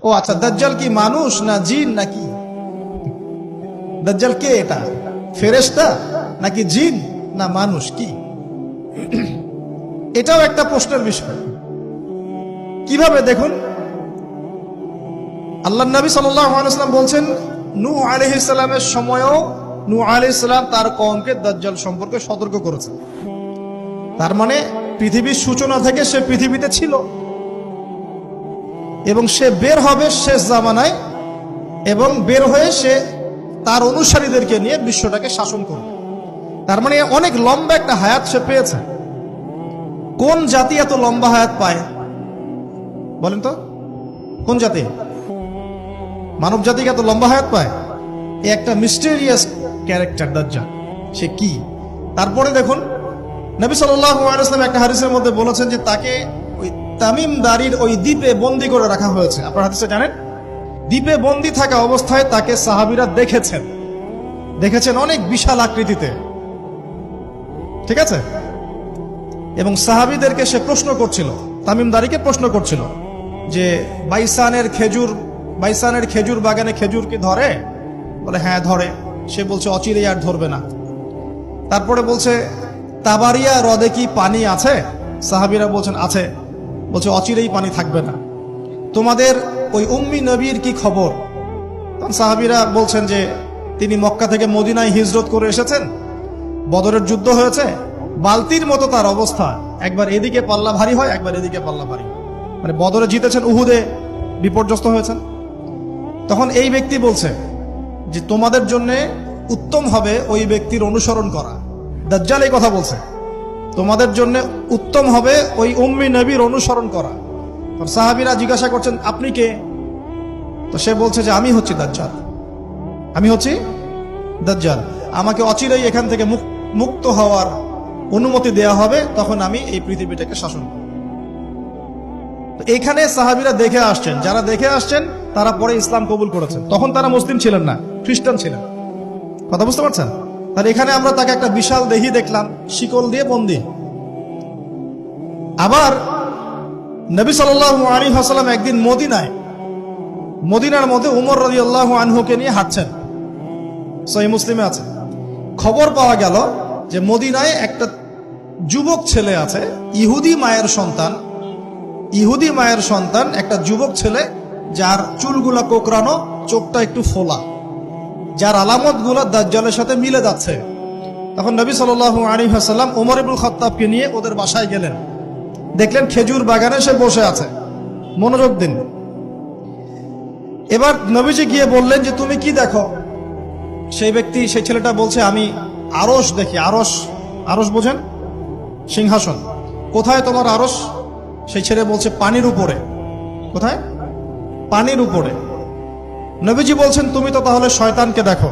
ও আচ্ছা, দাজ্জাল কি মানুষ না জিন নাকি? দাজ্জাল কে? এটা ফেরেশতা নাকি জিন না মানুষ? কি এটাও একটা প্রশ্নের বিষয়। কিভাবে দেখুন, আল্লাহর নবী সাল্লাল্লাহু আলাইহি ওয়াসাল্লাম বলছেন নূহ আলাইহিস সালামের সময়ও নূহ আলাইহিস সালাম তার কওমকে দাজ্জাল সম্পর্কে সতর্ক করেছেন। তার মানে পৃথিবীর সূচনা থেকে সে পৃথিবীতে ছিল এবং সে বের হবে শেষ জামানায়, এবং বের হয়ে সে তার অনুসারীদেরকে নিয়ে বিশ্বটাকে শাসন করবে। তার মানে অনেক লম্বা একটা হায়াত সে পেয়েছে। কোন জাতি এত লম্বা হায়াত পায় বলেন তো? কোন জাতি, মানব জাতিকে এত লম্বা হায়াত পায়? এই একটা মিস্টেরিয়াস ক্যারেক্টার দাজ্জাল। সে কি? তারপরে দেখুন, নবী সাল্লাল্লাহু আলাইহি ওয়াসাল্লাম একটা হাদিসের মধ্যে বলেছেন যে তাকে ওই তামিম দারির ওই দ্বীপে বন্দী করে রাখা হয়েছে। আপনারা হাদিসে জানেন, দ্বীপে বন্দী থাকা অবস্থায় তাকে সাহাবীরা দেখেছেন অনেক বিশাল আকৃতিতে, ঠিক আছে? এবং সাহাবীদেরকে সে প্রশ্ন করছিল, তামিম দারিকে প্রশ্ন করছিল যে বাইসানের খেজুর বাগানে খেজুর কি ধরে? বলে হ্যাঁ ধরে। সে বলছে অচিরেই আর ধরবে না। তারপরে বলছে তাবারিয়া হ্রদে কি পানি আছে? সাহাবীরা বলছেন আছে। বলছে অচিরেই পানি থাকবে না। তোমাদের ওই উম্মি নবীর কি খবর? তখন সাহাবীরা বলছেন যে তিনি মক্কা থেকে মদিনায় হিজরত করে এসেছেন, বদরের যুদ্ধ হয়েছে, বালতির মতো তার অবস্থা, একবার এদিকে পাল্লা ভারী হয় একবার এদিকে পাল্লা ভারী, মানে বদরে জিতেছেন, উহুদে বিপর্যস্ত হয়েছেন। তখন এই ব্যক্তি বলছে যে তোমাদের জন্য উত্তম হবে ওই ব্যক্তির অনুসরণ করা। দাজ্জাল এই কথা বলছে, তোমাদের জন্য উত্তম হবে ওই উম্মি নবীর অনুসরণ করা। সাহাবীরা জিজ্ঞাসা করছেন আপনি কে? তো সে বলছে যে আমি হচ্ছি দাজ্জাল। আমাকে অচিরেই এখান থেকে মুক্ত হওয়ার অনুমতি দেয়া হবে, তখন আমি এই পৃথিবীটাকে শাসন করব। এখানে সাহাবীরা দেখে আসছেন, যারা দেখে আসছেন তারা পরে ইসলাম কবুল করেছেন। তখন তারা মুসলিম ছিলেন না, খ্রিস্টান ছিলেন। কথা বুঝতে পারছেন? আর এখানে আমরা তাকে একটা বিশাল দেহি দেখলাম, শিকল দিয়ে বন্দী। আবার নবী সাল্লাল্লাহু আলাইহি ওয়াসাল্লাম একদিন মদিনার মধ্যে উমর রাদিয়াল্লাহু আনহুকে নিয়ে হাঁটছেন, সহিহ মুসলিমে আছে। খবর পাওয়া গেল যে মদিনায় একটা যুবক ছেলে আছে, ইহুদি মায়ের সন্তান একটা যুবক ছেলে, যার চুলগুলা কোকড়ানো, চোখটা একটু ফোলা, যার আলামত গুলা দাজ্জালের সাথে মিলে যাচ্ছে। তখন নবী সাল্লাল্লাহু আলাইহি ওয়াসাল্লাম ওমর ইবনুল খাত্তাবকে নিয়ে ওদের বাসায় গেলেন। দেখলেন খেজুর বাগানে সে বসে আছে, মনোযোগ দিন। এবার নবীজি গিয়ে বললেন যে তুমি কি দেখো? সেই ছেলেটা বলছে আমি আরশ দেখি। আরশ বোঝেন? সিংহাসন। কোথায় তোমার আরশ? সেই ছেলে বলছে পানির উপরে। কোথায়? পানির উপরে। নবীজি বলছেন তুমি তো তাহলে শয়তানকে দেখো।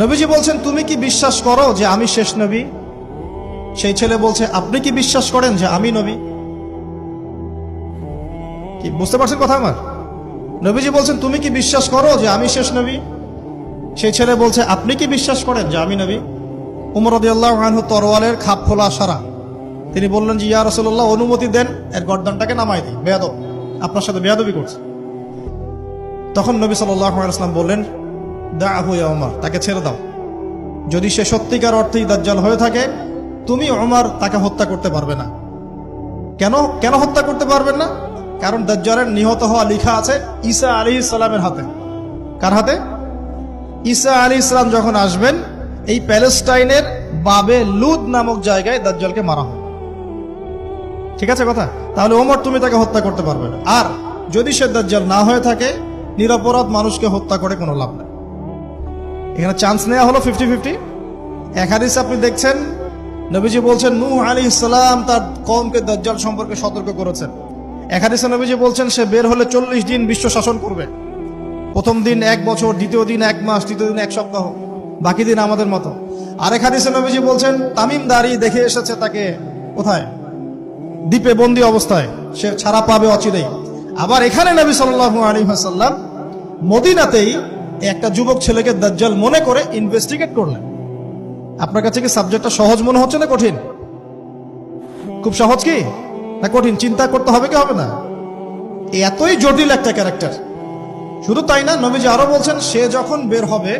নবীজি বলছেন তুমি কি বিশ্বাস করো যে আমি শেষ নবী? সেই ছেলে বলছে আপনি কি বিশ্বাস করেন যে আমি নবী? কি বুঝতে পারছেন কথা আমার? নবীজি বলছেন তুমি কি বিশ্বাস করো যে আমি শেষ নবী? সেই ছেলে বলছে আপনি কি বিশ্বাস করেন যে আমি নবী? উমর রাদিয়াল্লাহু আনহু তরোয়ালের খাপ খোলা সারা। তিনি বললেন যে ইয়া রাসূলুল্লাহ অনুমতি দেন, এর গর্দানটাকে নামাই দিই, বেয়াদব, আপনার সাথে বেয়াদবি করছে। তখন নবী সাল্লাল্লাহু আলাইহি ওয়াসাল্লাম বললেন দাআহু ইয়া উমর, তাকে ছেড়ে দাও। যদি সে সত্যিকার অর্থেই দাজ্জাল হয়ে থাকে, তুমি উমর তাকে হত্যা করতে পারবে না। কেন হত্যা করতে পারবেন না? কারণ দাজ্জালের নিহত হওয়া লেখা আছে ঈসা আলাইহিস সালামের হাতে। কার হাতে? ঈসা আলাইহিস সালাম যখন আসবেন, এই প্যালেস্টাইনের বাবে লুদ নামক জায়গায় দাজ্জালকে মারা হবে। ঠিক আছে কথা? তাহলে ওমর তুমি তাকে হত্যা করতে পারবে না। আর যদি সে দাজ্জাল না হয়ে থাকে, নিরপরাধ মানুষকে হত্যা করে কোনো লাভ নেই। এখানে চান্স নেওয়া হলো 50-50। এক হাদিসে আপনি দেখছেন নবীজি বলছেন নূহ আলাইহিস সালাম তার কওমকে দাজ্জাল সম্পর্কে সতর্ক করেছেন। এক হাদিসে নবীজি বলছেন সে বের হলে 40 দিন বিশ্ব শাসন করবে। প্রথম দিন 1 বছর, দ্বিতীয় দিন 1 মাস, তৃতীয় দিন 1 সপ্তাহ, বাকি দিন আমাদের মতো। আরেক হাদিসে নবীজি বলছেন তামিম দারি দেখে এসেছে তাকে কোথায়? দ্বীপে বন্দী অবস্থায়, সে ছাড়া পাবে অচিরেই। আবার এখানে নবী সাল্লাল্লাহু আলাইহি ওয়াসাল্লাম মদিনাতেই একটা যুবক ছেলেকে দাজ্জাল মনে করে ইনভেস্টিগেট করলেন। আপনার কাছে কি সাবজেক্টটা সহজ মনে হচ্ছে না কঠিন? খুব সহজ কি না কঠিন? চিন্তা করতে হবে কি হবে না? এতই জটিল একটা ক্যারেক্টার। শুধু তাই না, নবীজি আরো বলছেন সে যখন বের হবে,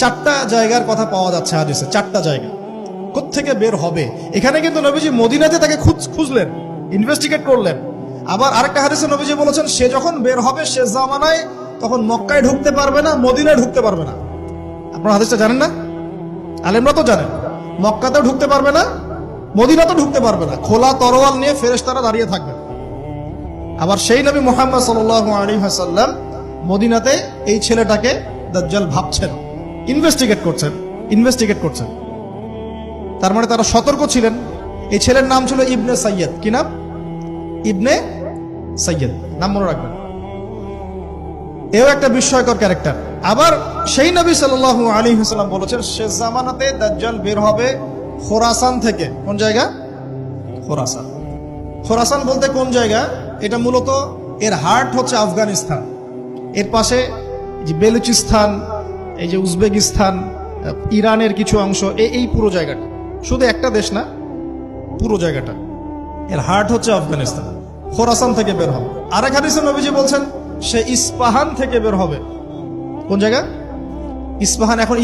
4টা জায়গার কথা পাওয়া যাচ্ছে হাদিসে, 4টা জায়গা কোত্থেকে বের হবে। এখানে কিন্তু নবীজি মদিনাতে তাকে খুঁজলেন, ইনভেস্টিগেট করলেন। আবার আরেকটা হাদিসে নবীজি বলেছেন সে যখন বের হবে সে জামানায় তখন মক্কায় ঢুকতে পারবে না, মদিনায় ঢুকতে পারবে না। আপনারা হাদিসটা জানেন না? আলেমরা তো জানেন। মক্কাতেও ঢুকতে পারবে না, মদিনাতেও ঢুকতে পারবে না। খোলা তরোয়াল নিয়ে ফেরেশতারা দাঁড়িয়ে থাকবে। আবার সেই নবী মুহাম্মদ সাল্লাল্লাহু আলাইহি ওয়াসাল্লাম মদিনাতে এই ছেলেটাকে দাজ্জাল ভাবছেন, ইনভেস্টিগেট করছেন। তার মানে তারা সতর্ক ছিলেন। এই ছেলের নাম ছিল ইবনে সাইয়্যিদ। কি নাম? ইবনে সাইয়্যিদ, নাম মনে রাখবেন। এও একটা বিস্ময়কর ক্যারেক্টার। আবার সেই নবী সাল্লাল্লাহু আলাইহি ওয়াসাল্লাম বলেছেন শেষ জামানাতে দাজ্জাল বের হবে খোরাসান থেকে। কোন জায়গা? খোরাসান। খোরাসান বলতে কোন জায়গা? এটা মূলত এর হার্ট হচ্ছে আফগানিস্তান, এর পাশে যে বেলুচিস্তান, এই যে উজবেকিস্তান, ইরানের কিছু অংশ, এই পুরো জায়গাটা, শুধু একটা দেশ না, পুরো জায়গাটা এর হার্ট হচ্ছে আফগানিস্তান। খোরাসান থেকে বের হবে। আরেক হাদিসে নবীজি বলছেন সে ইস্পাহান থেকে বের হবে। কোন জায়গা? ইস্পাহান এখন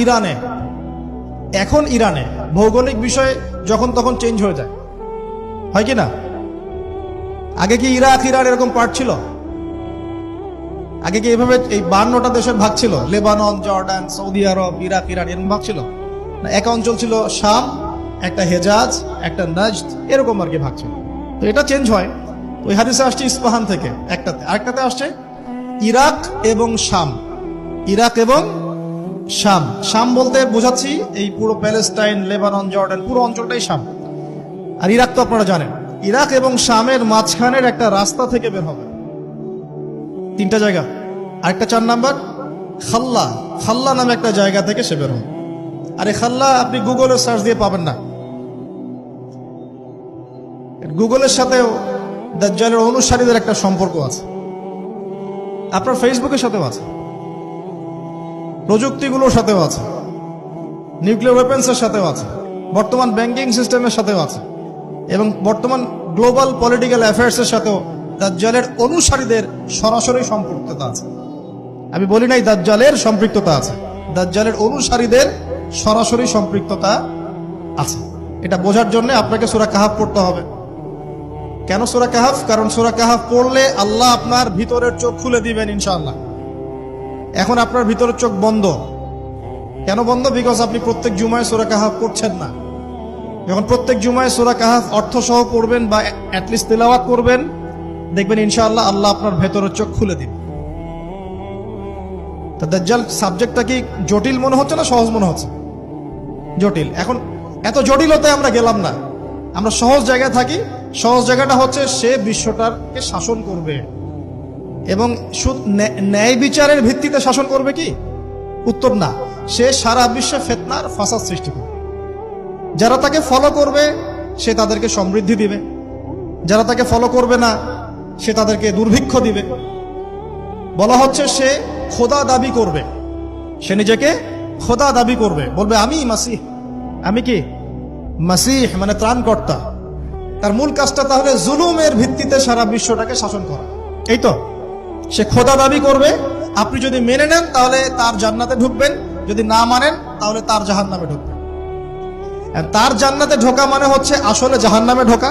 ইরানে। ভৌগোলিক বিষয়ে যখন তখন চেঞ্জ হয়ে যায়, হয় কি না? আগে কি ইরাক ইরান এরকম পার্ট ছিল? আগে কি এইভাবে এই 52টা দেশের ভাগ ছিল? লেবানন, জর্ডান, সৌদি আরব, ইরাক ইরান এরকম ভাগ ছিল না? এক অঞ্চল ছিল শাম, একটা হেজাজ, একটা নাজদ, এরকম আর কি ভাগ ছিল। তো এটা চেঞ্জ হয়। ওই হাদিসে আসছে ইস্পাহান থেকে একটাতে, আরেকটাতে আসছে ইরাক এবং শাম। শাম বলতে বোঝাচ্ছি এই পুরো প্যালেস্টাইন, লেবানন, জর্ডান, পুরো অঞ্চলটাই শাম। আর ইরাক তো আপনারা জানেন। ইরাক এবং শামের মাঝখানের একটা রাস্তা থেকে বের হবে। 3টা জায়গা। আরেকটা 4 নাম্বার খাল্লা নামে একটা জায়গা থেকে সে বের হবে। আর এই খাল্লা আপনি গুগলে সার্চ দিয়ে পাবেন না। গুগলের সাথেও দাজ্জালের অনুসারীদের একটা সম্পর্ক আছে, আপনার ফেসবুকের সাথেও আছে, প্রযুক্তিগুলোর সাথেও আছে, নিউক্লিয়ার ওয়েপন্সের সাথেও আছে, বর্তমান ব্যাংকিং সিস্টেমের সাথেও আছে, এবং বর্তমান গ্লোবাল পলিটিক্যাল অ্যাফেয়ার্সের সাথেও দাজ্জালের অনুসারীদের সরাসরি সম্পৃক্ততা আছে। আমি বলি নাই দাজ্জালের সম্পৃক্ততা আছে, দাজ্জালের অনুসারীদের সরাসরি সম্পৃক্ততা আছে। এটা বোঝার জন্য আপনাকে সূরা কাহাফ পড়তে হবে। কেন সূরা কাহাফ? কারণ সূরা কাহাফ পড়লে আল্লাহ আপনার ভিতরের চোখ খুলে দিবেন ইনশাআল্লাহ। এখন আপনার ভিতরের চোখ বন্ধ। কেন বন্ধ? বিকজ আপনি প্রত্যেক জুমায় সূরা কাহাফ পড়ছেন না। যখন প্রত্যেক জুমায় সূরা কাহাফ অর্থ সহ পড়বেন বা অ্যাটলিস্ট তেলাওয়াত করবেন, দেখবেন ইনশাআল্লাহ আল্লাহ আপনার ভেতরের চোখ খুলে দিবেন। তা দাজ্জাল সাবজেক্টটা কি জটিল মনে হচ্ছে না সহজ মনে হচ্ছে? জটিল। এখন এত জটিলতে আমরা গেলাম না, আমরা সহজ জায়গায় থাকি। সহজ জায়গাটা হচ্ছে সে বিশ্বটাকে শাসন করবে, এবং ন্যায় বিচারের ভিত্তিতে শাসন করবে কি? উত্তর না, সে সারা বিশ্বে ফিতনার ফাসাদ সৃষ্টি করবে। যারা তাকে ফলো করবে সে তাদেরকে সমৃদ্ধি দিবে, যারা তাকে ফলো করবে না সে তাদেরকে দুর্ভিক্ষ দিবে। বলা হচ্ছে সে খোদা দাবি করবে, সে নিজেকে খোদা দাবি করবে, বলবে আমি মাসিহ। আমি কি? মাসিহ মানে ত্রাণকর্তা। তার মূল কাজটা তাহলে জুলুমের ভিত্তিতে সারা বিশ্বটাকে শাসন করা। এই তো, সে খোদা দাবি করবে। আপনি যদি মেনে নেন তাহলে তার জান্নাতে ঢুকবেন, যদি না মানেন তাহলে তার জাহান্নামে ঢুকবেন। তার জান্নাতে ঢোকা মানে হচ্ছে আসলে জাহান্নামে ঢোকা,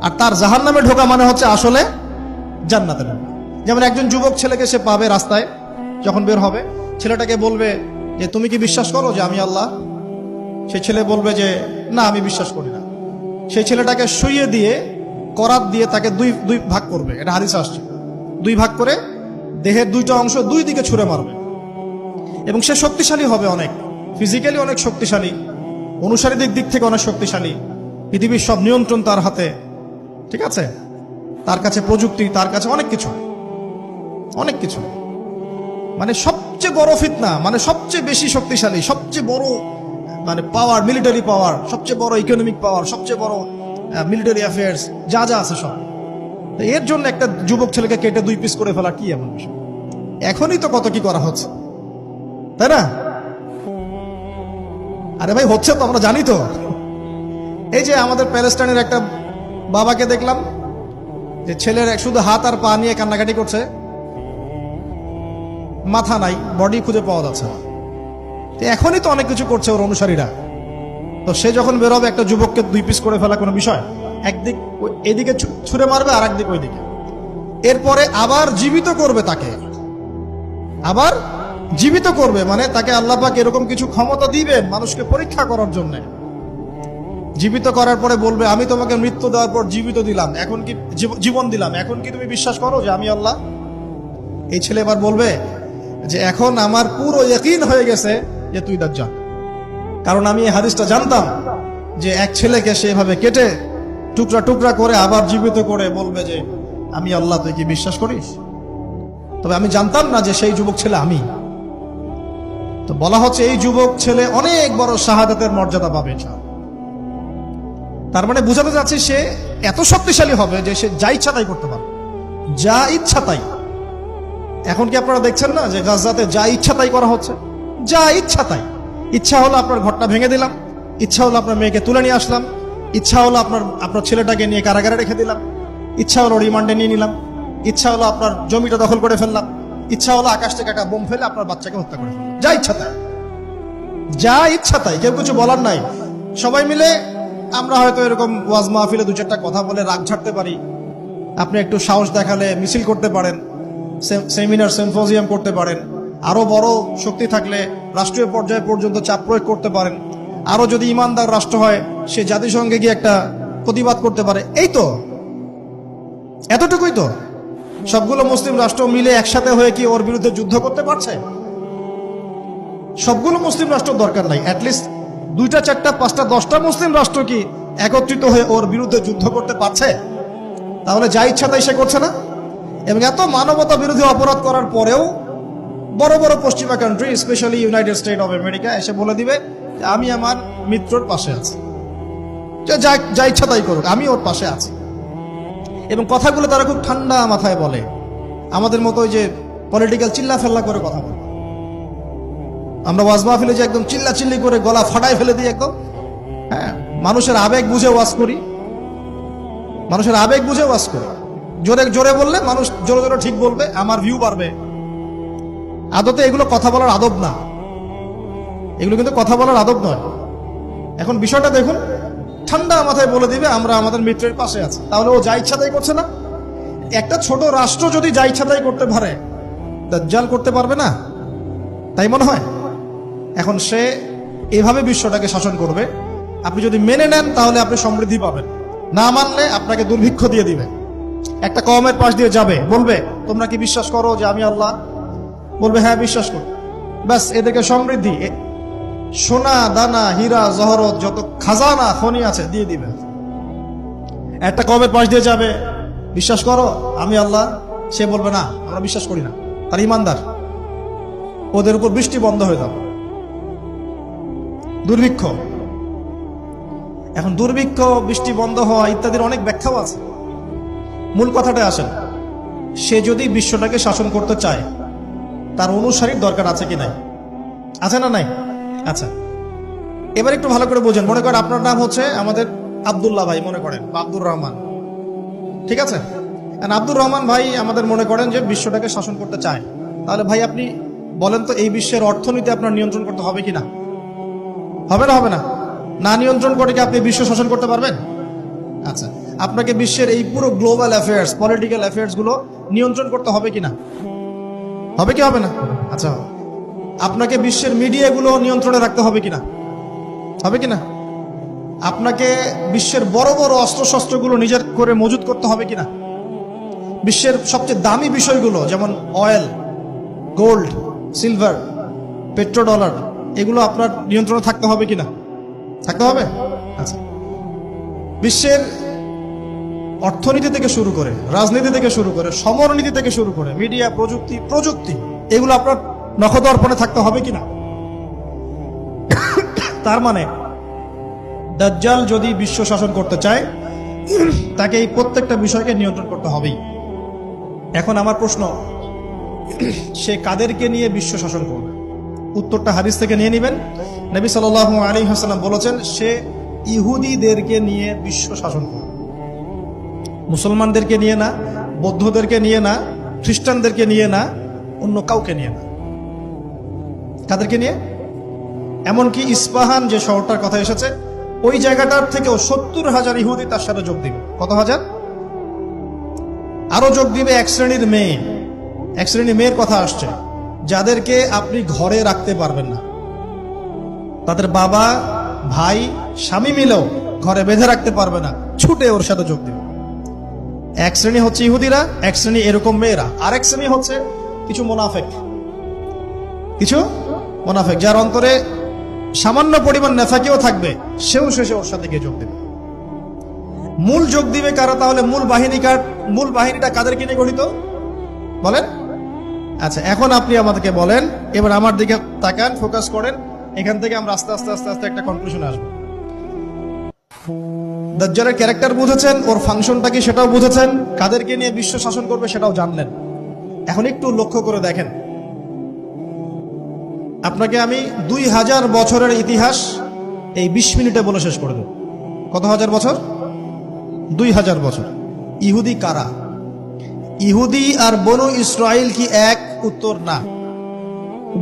আর তার জাহান্নামে ঢোকা মানে হচ্ছে আসলে জান্নাতে ঢোকা। যেমন একজন যুবক ছেলেকে সে পাবে রাস্তায়, যখন বের হবে ছেলেটাকে বলবে যে তুমি কি বিশ্বাস করো যে আমি আল্লাহ? সেই ছেলে বলবে যে না, আমি বিশ্বাস করি না। সেই ছেলেটাকে শুইয়ে দিয়ে করাত দিয়ে তাকে দুই ভাগ করবে। এটা হাদিসে আসছে। 2 ভাগ করে দেহের 2টা অংশ 2 দিকে ছুঁড়ে মারবে, এবং সে শক্তিশালী হবে, অনেক ফিজিক্যালি অনেক শক্তিশালী, অনুসারীদের দিক থেকে অনেক শক্তিশালী। পৃথিবীর সব নিয়ন্ত্রণ তার হাতে, ঠিক আছে? তার কাছে প্রযুক্তি, তার কাছে অনেক কিছু। মানে সবচেয়ে বড় ফিতনা, মানে সবচেয়ে বেশি শক্তিশালী, সবচেয়ে বড় মানে পাওয়ার, মিলিটারি পাওয়ার, সবচেয়ে বড় ইকোনমিক পাওয়ার, সবচেয়ে বড় মিলিটারি অ্যাফেয়ার্স, যা আছে সব। এর জন্য একটা যুবক ছেলেকে কেটে 2 পিস করে ফেলা কি এমন বিষয়? এখনই তো কত কি করা হচ্ছে, তাই না? আরে ভাই হচ্ছে তো, আমরা জানি তো। এই যে আমাদের প্যালেস্টাইনের একটা বাবাকে দেখলাম, যে ছেলের শুধু হাত আর পা নিয়ে কান্নাকাটি করছে, মাথা নাই, বডি খুঁজে পাওয়া যাচ্ছে না। তো এখনই তো অনেক কিছু করছে ওর অনুসারীরা। তো সে যখন বেরোবে একটা যুবককে 2 পিস করে ফেলা কোনো বিষয়? একদিক এদিকে ছুঁড়ে মারবে, আর একদিক ওইদিকে। এরপরে আবার জীবিত করবে তাকে, আবার জীবিত করবে, মানে তাকে আল্লাহ পাক এরকম কিছু ক্ষমতা দিবেন মানুষকে পরীক্ষা করার জন্য। জীবিত করার পরে বলবে, আমি তোমাকে মৃত্যু দেওয়ার পর জীবিত দিলাম, এখন কি জীবন দিলাম, এখন কি তুমি বিশ্বাস করো যে আমি আল্লাহ? এই ছেলে এবার বলবে যে এখন আমার পুরো ইয়াকিন হয়ে গেছে যে তুই দাজ্জাল। কারণ আমি এই হাদিসটা জানতাম যে এক ছেলেকে সেভাবে কেটে টুকরা টুকরা করে আবার জীবিত করে বলবে যে আমি আল্লাহ, তুই কি বিশ্বাস করিস? তবে আমি জানতাম না যে সেই যুবক ছেলে আমি। তো বলা হচ্ছে এই যুবক ছেলে অনেক বড় শাহাদাতের মর্যাদা পাবে। তার মানে বোঝাতে যাচ্ছে সে এত শক্তিশালী হবে যে সে যা ইচ্ছা তাই করতে পারবে, যা ইচ্ছা তাই। এখন কি আপনারা দেখছেন না যে গাজাতে যা ইচ্ছা তাই করা হচ্ছে? যা ইচ্ছা তাই। ইচ্ছা হলো আপনার ঘরটা ভেঙে দিলাম, ইচ্ছা হলো আপনার মেয়েকে তুলে নিয়ে আসলাম, ইচ্ছা হলো আপনার ছেলেটাকে নিয়ে কারাগারে রেখে দিলাম, ইচ্ছা হলো রিমান্ডে নিয়ে নিলাম, ইচ্ছা হলো আপনার জমিটা দখল করে ফেললাম, ইচ্ছা হলো আকাশ থেকে একটা বোম ফেলে আপনার বাচ্চাকে হত্যা করে ফেললাম। যা ইচ্ছা তাই, যা ইচ্ছা তাই, কেউ কিছু বলার নাই। সবাই মিলে আমরা হয়তো এরকম ওয়াজ মাহফিলে 2-4টা কথা বলে রাগ ঝাড়তে পারি, আপনি একটু সাহস দেখালে মিছিল করতে পারেন, সেমিনার সিম্পোজিয়াম করতে পারেন, আরো বড় শক্তি থাকলে রাষ্ট্রীয় পর্যায়ে পর্যন্ত চাপ প্রয়োগ করতে পারেন, আরো যদি ইমানদার রাষ্ট্র হয় সে জাতিসংঘে গিয়ে একটা প্রতিবাদ করতে পারে। এই তো, এতটুকুই তো। সবগুলো মুসলিম রাষ্ট্র মিলে একসাথে হয়ে কি ওর বিরুদ্ধে যুদ্ধ করতে পারছে? সবগুলো মুসলিম রাষ্ট্র দরকার নাই, অ্যাটলিস্ট 2টা 4টা 5টা 10টা মুসলিম রাষ্ট্র কি একত্রিত হয়ে ওর বিরুদ্ধে যুদ্ধ করতে পারছে? তাহলে যা ইচ্ছা তাই সে করছে না। এবং এত মানবতা বিরোধী অপরাধ করার পরেও বড় বড় পশ্চিমা country, specially United state of America এসে বলে দিবে যে আমি আমার মিত্রর পাশে আছি, যা ইচ্ছা তাই করুক, আমি ওর পাশে আছি। এবং কথাগুলো তারা খুব ঠান্ডা মাথায় বলে, আমাদের মতো ওই যে পলিটিক্যাল চিল্লা ফেল্লা করে কথা বলে। আমরা ওয়াজ মাহফিলে যে একদম চিল্লা চিল্লি করে গলা ফাটায় ফেলে দিই একদম, হ্যাঁ, মানুষের আবেগ বুঝে ওয়াজ করি, মানুষের আবেগ বুঝে ওয়াজ করি। জোরে জোরে বললে মানুষ জোরে জোরে ঠিক বলবে, আমার ভিউ বাড়বে। আদতে এগুলো কথা বলার আদব না, এগুলো কিন্তু কথা বলার আদব নয়। এখন বিষয়টা দেখুন, ঠান্ডা মাথায় বলে দিবে আমরা আমাদের মিত্রের পাশে আছি, তাহলে ও যা ইচ্ছা তাই করছে না? একটা ছোট রাষ্ট্র যদি যা ইচ্ছা তাই করতে পারে, দাজ্জাল করতে পারবে না? তাই মনে হয়? এখন সে এভাবে বিশ্বটাকে শাসন করবে। আপনি যদি মেনে নেন তাহলে আপনি সমৃদ্ধি পাবেন, না মানলে আপনাকে দুর্ভিক্ষ দিয়ে দিবে। একটা কওমের পাশ দিয়ে যাবে, বলবে তোমরা কি বিশ্বাস করো যে আমি আল্লাহ? বলবে হ্যাঁ বিশ্বাস করি। ব্যাস, এদেরকে সমৃদ্ধি, সোনা দানা হীরা জহরত যত খাজানা খনি আছে দিয়ে দিবে। একটা কওমের পাশ দিয়ে যাবে, বিশ্বাস করো আমি আল্লাহ, সে বলবে না আমরা বিশ্বাস করি না, তার ইমানদার। ওদের উপর বৃষ্টি বন্ধ হয়ে যাবে, দুর্ভিক্ষ। এখন দুর্ভিক্ষ, বৃষ্টি বন্ধ হওয়া ইত্যাদির অনেক ব্যাখ্যাও আছে। মূল কথাটা আসেন, সে যদি বিশ্বটাকে শাসন করতে চায় তার অনুসারীর দরকার আছে কি নাই? আছে না নাই? আচ্ছা, এবার একটু ভালো করে বোঝেন। মনে করেন আপনার নাম হচ্ছে আমাদের আব্দুল্লাহ ভাই, মনে করেন, বা আব্দুর রহমান, ঠিক আছে? আব্দুর রহমান ভাই আমাদের মনে করেন যে বিশ্বটাকে শাসন করতে চায়। তাহলে ভাই আপনি বলেন তো, এই বিশ্বের অর্থনীতি আপনার নিয়ন্ত্রণ করতে হবে কিনা? হবে না? হবে না? না নিয়ন্ত্রণ করে কি আপনি বিশ্ব শাসন করতে পারবেন? আচ্ছা, আপনাকে বিশ্বের এই পুরো গ্লোবাল অ্যাফেয়ার্স, পলিটিক্যাল অ্যাফেয়ার্স গুলো নিয়ন্ত্রণ করতে হবে কিনা? হবে কি হবে না? আচ্ছা, আপনাকে বিশ্বের মিডিয়াগুলো নিয়ন্ত্রণে রাখতে হবে কিনা? হবে কিনা? আপনাকে বিশ্বের বড় বড় অস্ত্রশস্ত্রগুলো নিজের করে মজুত করতে হবে কিনা? বিশ্বের সবচেয়ে দামি বিষয়গুলো যেমন অয়েল, গোল্ড, সিলভার, পেট্রোডলার, এগুলো আপনার নিয়ন্ত্রণে থাকতে হবে কিনা? থাকতে হবে। আচ্ছা, বিশ্বের অর্থনীতি থেকে শুরু করে, রাজনীতি থেকে শুরু করে, সমরনীতি থেকে শুরু করে, মিডিয়া, প্রযুক্তি এগুলো আপনার নখদর্পণে থাকতে হবে কিনা? তার মানে দাজ্জাল যদি বিশ্ব শাসন করতে চায় তাকে এই প্রত্যেকটা বিষয়কে নিয়ন্ত্রণ করতে হবেই। এখন আমার প্রশ্ন, সে কাদেরকে নিয়ে বিশ্ব শাসন করবে? উত্তরটা হাদিস থেকে নিয়ে নেবেন। নবী সাল্লাল্লাহু আলাইহি ওয়াসাল্লাম বলেছেন, সে ইহুদিদেরকে নিয়ে বিশ্ব শাসন করবে। মুসলমানদেরকে নিয়ে না, বৌদ্ধদেরকে নিয়ে না, খ্রিস্টানদেরকে নিয়ে না, অন্য কাউকে নিয়ে না। কাদেরকে নিয়ে? এমনকি ইস্পাহান যে শহরটার কথা এসেছে, ওই জায়গাটার থেকেও 70,000 ইহুদি তার সাথে যোগ দিবে। কত হাজার? আরো যোগ দিবে এক শ্রেণীর মেয়ে। এক শ্রেণীর মেয়ের কথা আসছে, যাদেরকে আপনি ঘরে রাখতে পারবেন না, তাদের বাবা, ভাই, স্বামী মিলেও ঘরে বেঁধে রাখতে পারবে না, ছুটে ওর সাথে যোগ দিবে। এক শ্রেণী হচ্ছে ইহুদিরা, এক শ্রেণী এরকম মেয়েরা, আরেক শ্রেণী হচ্ছে কিছু মুনাফিক, কিছু মুনাফিক যার অন্তরে সামান্য পরিমাণ নেফাকিও থাকবে, সেও শেষে ওর সাথে গিয়ে যোগ দেবে। মূল যোগ দিবে কারা তাহলে? মূল বাহিনীটা কাদেরকে নিয়ে গঠিত বলেন? আচ্ছা, এখন আপনি আমাদেরকে বলেন, এবার আমার দিকে তাকান, ফোকাস করেন, এখান থেকে আমরা আস্তে আস্তে আস্তে আস্তে একটা কনক্লুশনে আসবো। দাজ্জালের ক্যারেক্টার বুঝেছেন, ওর ফাংশনটা কি সেটাও বুঝেছেন, কাদেরকে নিয়ে বিশ্ব শাসন করবে সেটাও জানলেন। এখন একটু লক্ষ্য করে দেখেন, আপনাকে আমি 2000 বছরের ইতিহাস এই 20 মিনিটে বলে শেষ করে দেব। কত হাজার বছর? 2000 বছর। ইহুদি কারা? ইহুদি আর বনু ইসরাইল কি এক? উত্তর না।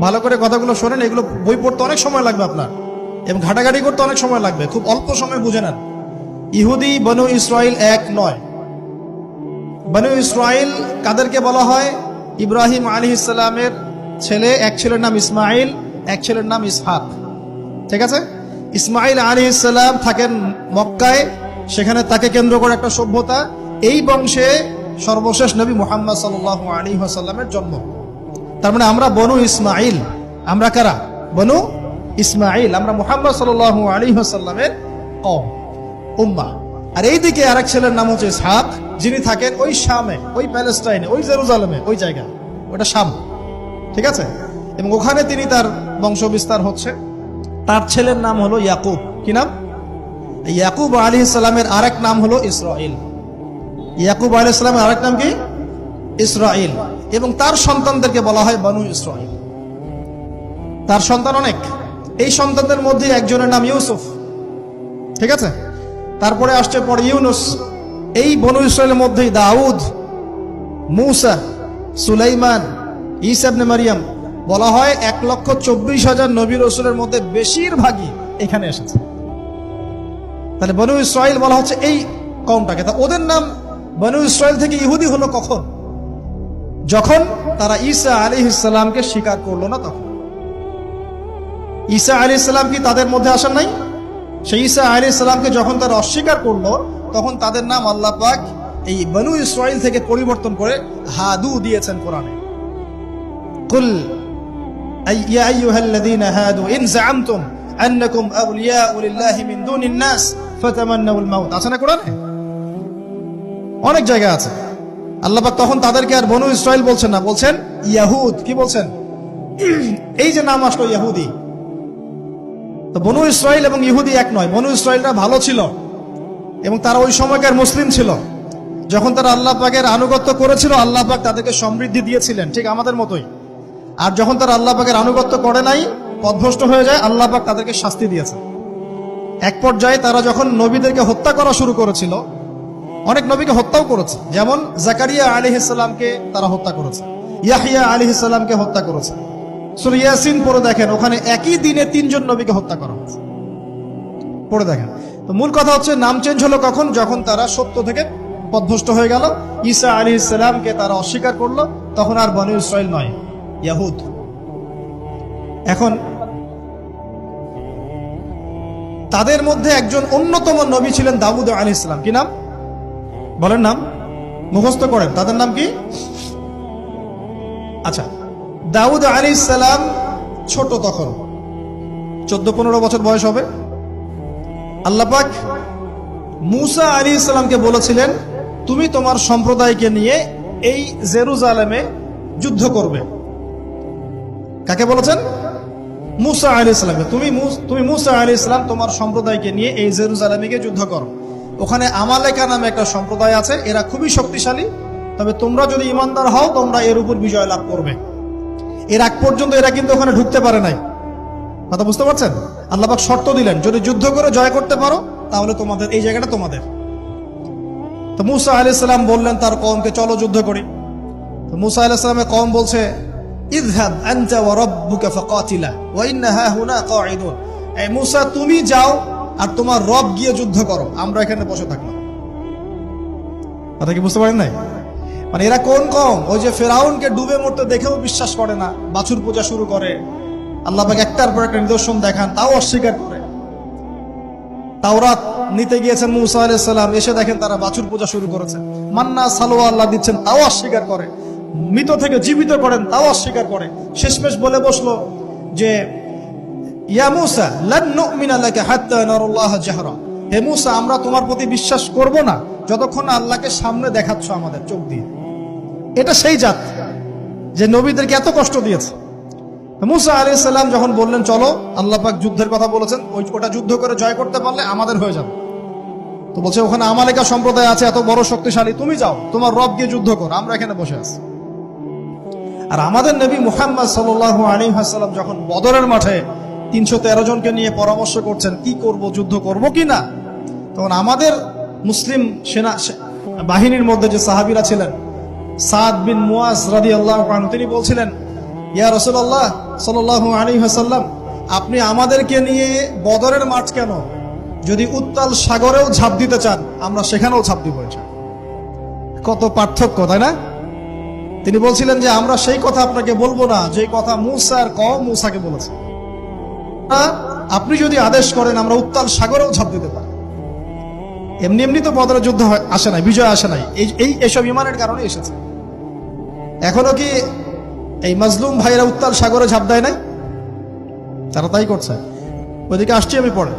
ভালো করে কথাগুলো শোনেন, এগুলো বই পড়তে অনেক সময় লাগবে আপনার, এবং ঘাটাঘাটি করতে অনেক সময় লাগবে, খুব অল্প সময় বুঝে নেন। ইহুদি বনু ইসরাইল এক নয়। বনু ইসরাইল কাদেরকে বলা হয়? ইব্রাহিম আলাইহিস সালামের ছেলে, এক ছেলের নাম ইসমাইল, এক ছেলের নাম ইসহাক। ঠিক আছে? ইসমাইল আলাইহিস সালাম থাকেন মক্কায়, সেখানে তাকে কেন্দ্র করে একটা সভ্যতা। এই বংশে সর্বশেষ নবী মুহাম্মদ সাল্লাল্লাহু আলাইহি ওয়াসাল্লামের জন্ম। তার মানে আমরা বনু ইসমাইল। আমরা কারা? বনু ইসমাইল। আমরা মুহাম্মদ সাল্লাল্লাহু আলাইহি ওয়াসাল্লামের কওম, উম্মাহ। আর এইদিকে আরেক ছেলের নাম হচ্ছে ইসহাক, যিনি থাকেন ওই শামে, ওই প্যালেস্টাইনে, ওই জেরুজালেমে, ওই জায়গা, ওটা শাম। ঠিক আছে? এবং ওখানে তিনি তার বংশ বিস্তার হচ্ছে। তার ছেলের নাম হলো ইয়াকুব। কি নাম? ইয়াকুব আলাইহিস সালামের আরেক নাম হলো ইসরাইল। ইয়াকুব আলাইহিস সালামের আরেক নাম কি? ইসরাইল। এবং তার সন্তানদেরকে বলা হয় বনু ইসরাইল। তার সন্তান অনেক। এই সন্তানদের মধ্যে একজনের নাম ইউসুফ। ঠিক আছে? তারপরে আসছে পরে ইউনুস। এই বনু ইসরাইলের মধ্যেই দাউদ, মূসা, সুলাইমান, ঈসা ইবনে মারিয়াম। বলা হয় 1,24,000 নবী রাসূলের মধ্যে বেশিরভাগই এখানে এসেছে। তাহলে বনু ইসরাইল বলা হচ্ছে এই কওমটাকে। তা ওদের নাম বনু ইসরাইল থেকে ইহুদি হলো কখন? যখন তারা ঈসা আলাইহিস সালামকে স্বীকার করলো না তখন। ঈসা আলাইহিস সালাম কি তাদের মধ্যে আসেন নাই? সেই ঈসা আলাইহিস সালামকে যখন তারা অস্বীকার করলো, তখন তাদের নাম আল্লাহ পাক এই বনু ইসরাইল থেকে পরিবর্তন করে হাদু দিয়েছেন কোরআনে। কুল ইয়া আইয়ুহাল্লাযীনা হাদু ইন যাআমতুম আন্নাকুম আউলিয়াউ লিল্লাহি মিন দুনিন নাস ফাতামান্নাউল মাউত। আছে না কোরআনে? অনেক জায়গা আছে। আল্লাহ পাক তখন তাদেরকে আর বনু ইসরাইল বলছেন না, বলছেন ইয়াহুদ। কি বলছেন? এই যে নাম আসলো ইহুদি। তো বনু ইসরাইল এবং ইহুদি এক নয়। বনু ইসরাইলরা ভালো ছিল এবং তারা ওই সময়কার মুসলিম ছিল। যখন তারা আল্লাহ পাকের আনুগত্য করেছিল, আল্লাহ পাক তাদেরকে সমৃদ্ধি দিয়েছিলেন, ঠিক আমাদের মতোই। আর যখন তারা আল্লাহ পাকের আনুগত্য করে নাই, পথভ্রষ্ট হয়ে যায়, আল্লাহ পাক তাদেরকে শাস্তি দিয়েছে। এক পর্যায়ে তারা যখন নবীদেরকে হত্যা করা শুরু করেছিল, অনেক নবীকে হত্যাও করেছে। যেমন জাকারিয়া আলাইহিস সালামকে তারা হত্যা করেছে, ইয়াহইয়া আলাইহিস সালামকে হত্যা করেছে। সূরা ইয়াসিন পড়ে দেখেন, ওখানে একই দিনে 3 জন নবীকে হত্যা করা হয়েছে। পড়ে দেখেন। তো মূল কথা হচ্ছে, নাম চেঞ্জ হলো কখন? যখন তারা সত্য থেকে পথভ্রষ্ট হয়ে গেল, ঈসা আলাইহিস সালামকে তারা অস্বীকার করলো, তখন আর বনু ইসরাইল নয়, ইয়াহুদ। এখন তাদের মধ্যে একজন অন্যতম নবী ছিলেন দাউদ আলাইহিস সালাম। কি নাম বলেন? নাম মুখস্থ করেন। তাদের নাম কি? আচ্ছা, দাউদ আলাইহিস সালাম ছোট, তখন 14-15 বছর বয়স হবে। আল্লাহ পাক মূসা আলাইহিস সালামকে বলেছিলেন, তুমি তোমার সম্প্রদায়কে নিয়ে এই জেরুজালেমে যুদ্ধ করবে। কাকে বলেছেন? মূসা আলাইহিস সালামকে। তুমি মূসা আলাইহিস সালাম তোমার সম্প্রদায়কে নিয়ে এই জেরুজালেমে গিয়ে যুদ্ধ করো। ওখানে আমালেকা নামে একটা সম্প্রদায় আছে, এরা খুবই শক্তিশালী। তবে তোমরা যদি ইমানদার হও, তোমরা এর উপর বিজয় লাভ করবে। এর আগ পর্যন্ত এরা কিন্তু ওখানে ঢুকতে পারে নাই। কথা বুঝতে পারছেন? আল্লাহ পাক শর্ত দিলেন, যদি যুদ্ধ করে জয় করতে পারো, তাহলে তোমাদের এই জায়গাটা তোমাদের। তো মুসা আলাইহিস সালাম বললেন তার কওমকে, চলো যুদ্ধ করি। তো মুসা আলাইহিস সালামের কওম বলছে, ইযহাব আনতা ওয়া রাব্বুকা ফাকাতিলা ওয়া ইন্না হাহুনা কাঈদুন। এই মুসা, তুমি যাও আর তোমার রব গিয়ে যুদ্ধ করো, আমরা এখানে বসে থাকলাম। কথা কি বুঝতে পারেন নাই? মানে এরা কোন কওম? ওই যে ফেরাউনকে ডুবে মরতে দেখেও বিশ্বাস করে না, বাছুর পূজা শুরু করে, আল্লাহ পাক একটার পর একটা নিদর্শন দেখান, তাও অস্বীকার করে। তাওরাত নিতে গিয়েছেন মুসা আলাইহিস সালাম, এসে দেখেন তারা বাছুর পূজা শুরু করেছে। মান্না সালোয়া আল্লাহ দিচ্ছেন, তাও অস্বীকার করে। মৃত থেকে জীবিত করেন, তাও অস্বীকার করে। শেষমেশ বলে বসলো যে, ইয়া মুসা লান নুমিনা লাকা হাত্তা নারাল্লাহ জাহরা। হে মুসা, আমরা তোমার প্রতি বিশ্বাস করব না যতক্ষণ না আল্লাহকে সামনে দেখাচ্ছ আমাদের চোখ দিয়ে। এটা সেই জাত যে নবীদেরকে এত কষ্ট দিয়েছে। মুসা আলাইহিস সালাম যখন বললেন চলো, আল্লাহ পাক যুদ্ধের কথা বলেছেন, ওটা যুদ্ধ করে জয় করতে পারলে আমাদের হয়ে যাবে। তো বলছে ওখানে আমালেকা সম্প্রদায় আছে এত বড় শক্তিশালী, তুমি যাও, তোমার রব দিয়ে যুদ্ধ করো, আমরা এখানে বসে আছি। আর আমাদের নবী মুহাম্মদ সাল্লাল্লাহু আলাইহি ওয়াসাল্লাম যখন বদরের মাঠে 313 জনকে নিয়ে পরামর্শ করছেন কি করব, যুদ্ধ করব কি না, তখন আমাদের মুসলিম সেনা বাহিনীর মধ্যে যে সাহাবীরা ছিলেন, সাদ বিন মুয়াজ রাদিয়াল্লাহু আনহু, তিনি বলছিলেন, ইয়া রাসূলুল্লাহ সাল্লাল্লাহু আলাইহি ওয়াসাল্লাম, আপনি আমাদেরকে নিয়ে বদরের মাঠ কেন? যদি উত্তাল সাগরেও ঝাঁপ দিতে চান, আমরা সেখানেও ঝাঁপ দিব। কত পার্থক্য, তাই না? তিনি বলছিলেন যে আমরা সেই কথা আপনাকে বলবো না যে কথা মুসার কওম মুসাকে বলেছে। আপনি যদি আদেশ করেন আমরা উত্তাল সাগরেও ঝাঁপ দিতে পারি। এমনি এমনি তো বদরের যুদ্ধ আসে নাই, বিজয় আসে নাই, এইসব ইমানের কারণে এসেছে। এখনো কি এই মাজলুম ভাইয়েরা উত্তাল সাগরে ঝাঁপ দেয় নাই? তারা তাই করছে। ওইদিকে আসছি আমি পরে,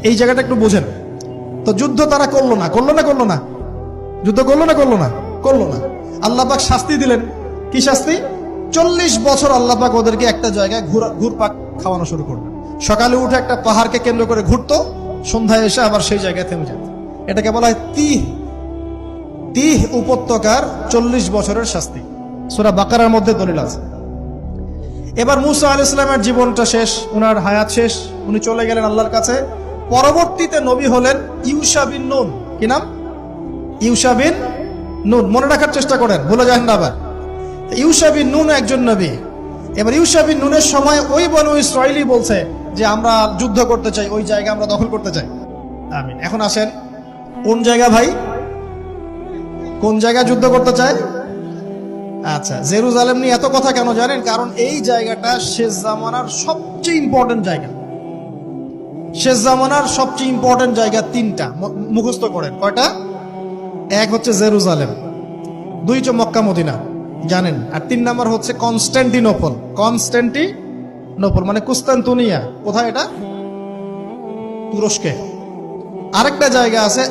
এই জায়গাটা একটু বোঝেন। তো যুদ্ধ তারা করলো না, যুদ্ধ করলো না। আল্লাহ পাক শাস্তি দিলেন। কি শাস্তি? 40 বছর আল্লাহ পাক ওদেরকে একটা জায়গায় ঘুরপাক খাওয়ানো শুরু করলেন। সকালে উঠে একটা পাহাড়কে কেন্দ্র করে ঘুরতো, সন্ধ্যায় এসে আবার সেই জায়গায় থেমে যেত। এটাকে বলা হয় তিহ উপত্যকার 40 বছরের শাস্তি। সূরা বাকারার মধ্যে দলিল আছে। এবার মুসা আলাইহিস সালামের জীবনটা শেষ, উনার হায়াত শেষ, উনি চলে গেলেন আল্লাহর কাছে। পরবর্তীতে নবী হলেন ইউশা বিন নুন। কি নাম? ইউশা বিন নুন। মনে রাখার চেষ্টা করেন, ভুলে যান না আবার। ইউশা বিন নুন একজন নবী। এবার ইউশা বিন নুনের সময় ওই বনু ইসরাইলী বলছে যে আমরা যুদ্ধ করতে চাই, ওই জায়গা আমরা দখল করতে চাই। আমিন। এখন আসেন, কোন জায়গা ভাই? কোন জায়গা যুদ্ধ করতে চায়? আচ্ছা, জেরুজালেম নিয়ে এত কথা কেন জানেন? কারণ এই জায়গাটা শেষ জামানার সবচেয়ে ইম্পর্টেন্ট জায়গা। শেষ জামানার সবচেয়ে ইম্পর্টেন্ট জায়গা 3টা, মুখস্থ করেন। কয়টা? 1 হচ্ছে জেরুজালেম, 2 হচ্ছে মক্কা মদিনা, জানেন, আর 3 নাম্বার হচ্ছে কনস্ট্যান্টিনোপল। কনস্ট্যান্টিনোপল মানে কুস্তান্তনিয়া। কোথায় এটা? তুরস্কে। আরেকটা জায়গা আছে,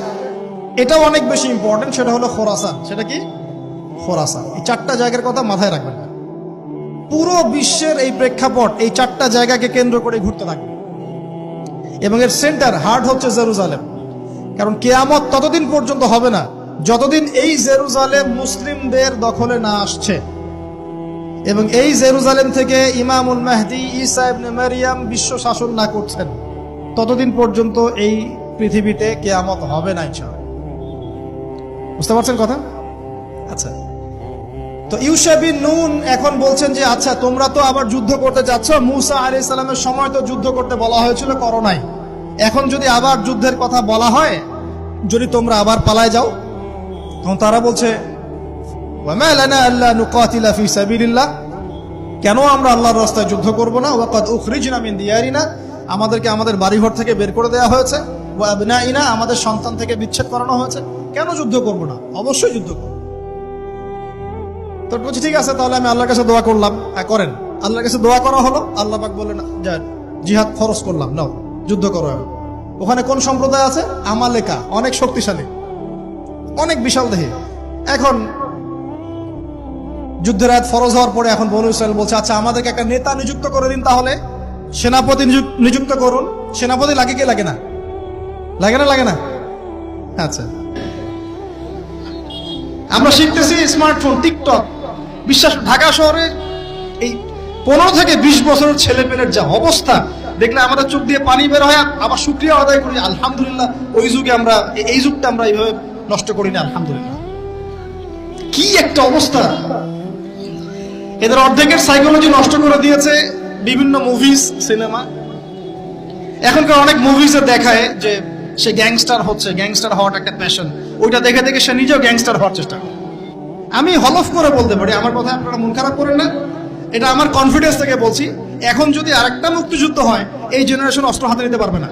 এটাও অনেক বেশি ইম্পর্টেন্ট, সেটা হলো খোরাসান। সেটা কি? খোরাসান। এই 4টা জায়গার কথা মাথায় রাখবেন। পুরো বিশ্বের এই প্রেক্ষাপট এই 4টা জায়গাকে কেন্দ্র করে ঘুরতে থাকবে, এবং এর সেন্টার হার্ট হচ্ছে জেরুজালেম। কারণ কিয়ামত ততদিন পর্যন্ত হবে না যতদিন এই জেরুজালেম মুসলিমদের দখলে না আসছে, এবং এই জেরুজালেম থেকে ইমামুল মাহদি ঈসা ইবনে মারইয়াম বিশ্ব শাসন না করছেন, ততদিন পর্যন্ত এই পৃথিবীতে কিয়ামত হবে না ইনশাআল্লাহ। বুঝতে পারছেন কথা? আচ্ছা, তো ইউশা বিন নুন এখন বলছেন যে আচ্ছা, তোমরা তো আবার যুদ্ধ করতে যাচ্ছ, মুসা আলাইহিস সালামের সময় তো যুদ্ধ করতে বলা হয়েছিল, করো নাই। এখন যদি আবার যুদ্ধের কথা বলা হয়, যদি তোমরা আবার পালায় যাও, তখন তারা বলছে ওয়ামা লানা আল্লা নুকাতিলা ফি সাবিলিল্লাহ, কেন আমরা আল্লাহর রাস্তায় যুদ্ধ করব না? ওয়াকাদ উখরিজনা মিন দিয়ারিনা, আমাদেরকে আমাদের বাড়িঘর থেকে বের করে দেওয়া হয়েছে, ওয়া আবনাইনা, আমাদের সন্তান থেকে বিচ্ছেদ করানো হয়েছে, কেন যুদ্ধ করব না? অবশ্যই যুদ্ধ করব। তো বলছি ঠিক আছে, তাহলে আমি আল্লাহর কাছে দোয়া করলাম। করেন। আল্লাহর কাছে দোয়া করা হলো, আল্লাহ পাক বললেন যা জিহাদ ফরজ করলাম, নাও যুদ্ধ করো। ওখানে কোন সম্প্রদায় আছে? আমালেকা, অনেক শক্তিশালী, অনেক বিশাল দেহে। এখন যুদ্ধের আয়াত ফরজ হওয়ার পরে এখন বনু ইসরাইল বলছে আচ্ছা, আমাদেরকে একটা নেতা নিযুক্ত করে দিন, তাহলে সেনাপতি নিযুক্ত করুন। সেনাপতি লাগে কি লাগে না? লাগে না? আচ্ছা, আমরা শিখতেছি স্মার্টফোন, টিকটক, বিশ্বাস ঢাকা শহরে এই 15 থেকে 20 বছরের ছেলে পেলের যা অবস্থা দেখলে আমাদের চোখ দিয়ে পানি বের হয়। আবার শুকরিয়া আদায় করি, আলহামদুলিল্লাহ ওই যুগে আমরা, এই যুগটা আমরা এইভাবে নষ্ট করি না, আলহামদুলিল্লাহ। কি একটা অবস্থা! এদের অর্ধেকের সাইকোলজি নষ্ট করে দিয়েছে বিভিন্ন মুভিজ, সিনেমা। এখনকার অনেক মুভিজে দেখায় যে সে গ্যাংস্টার হচ্ছে, গ্যাংস্টার হওয়াটা একটা প্যাশন। ওইটা দেখে দেখে সে নিজেও গ্যাংস্টার হওয়ার চেষ্টা করে। আমি হলফ করে বলতে পারি, আমার কথা আপনারা মন খারাপ করেন না, এটা আমার কনফিডেন্স থেকে বলছি, এখন যদি আরেকটা মুক্তিযুদ্ধ হয়, এই জেনারেশন অস্ত্র হাতে নিতে পারবে না।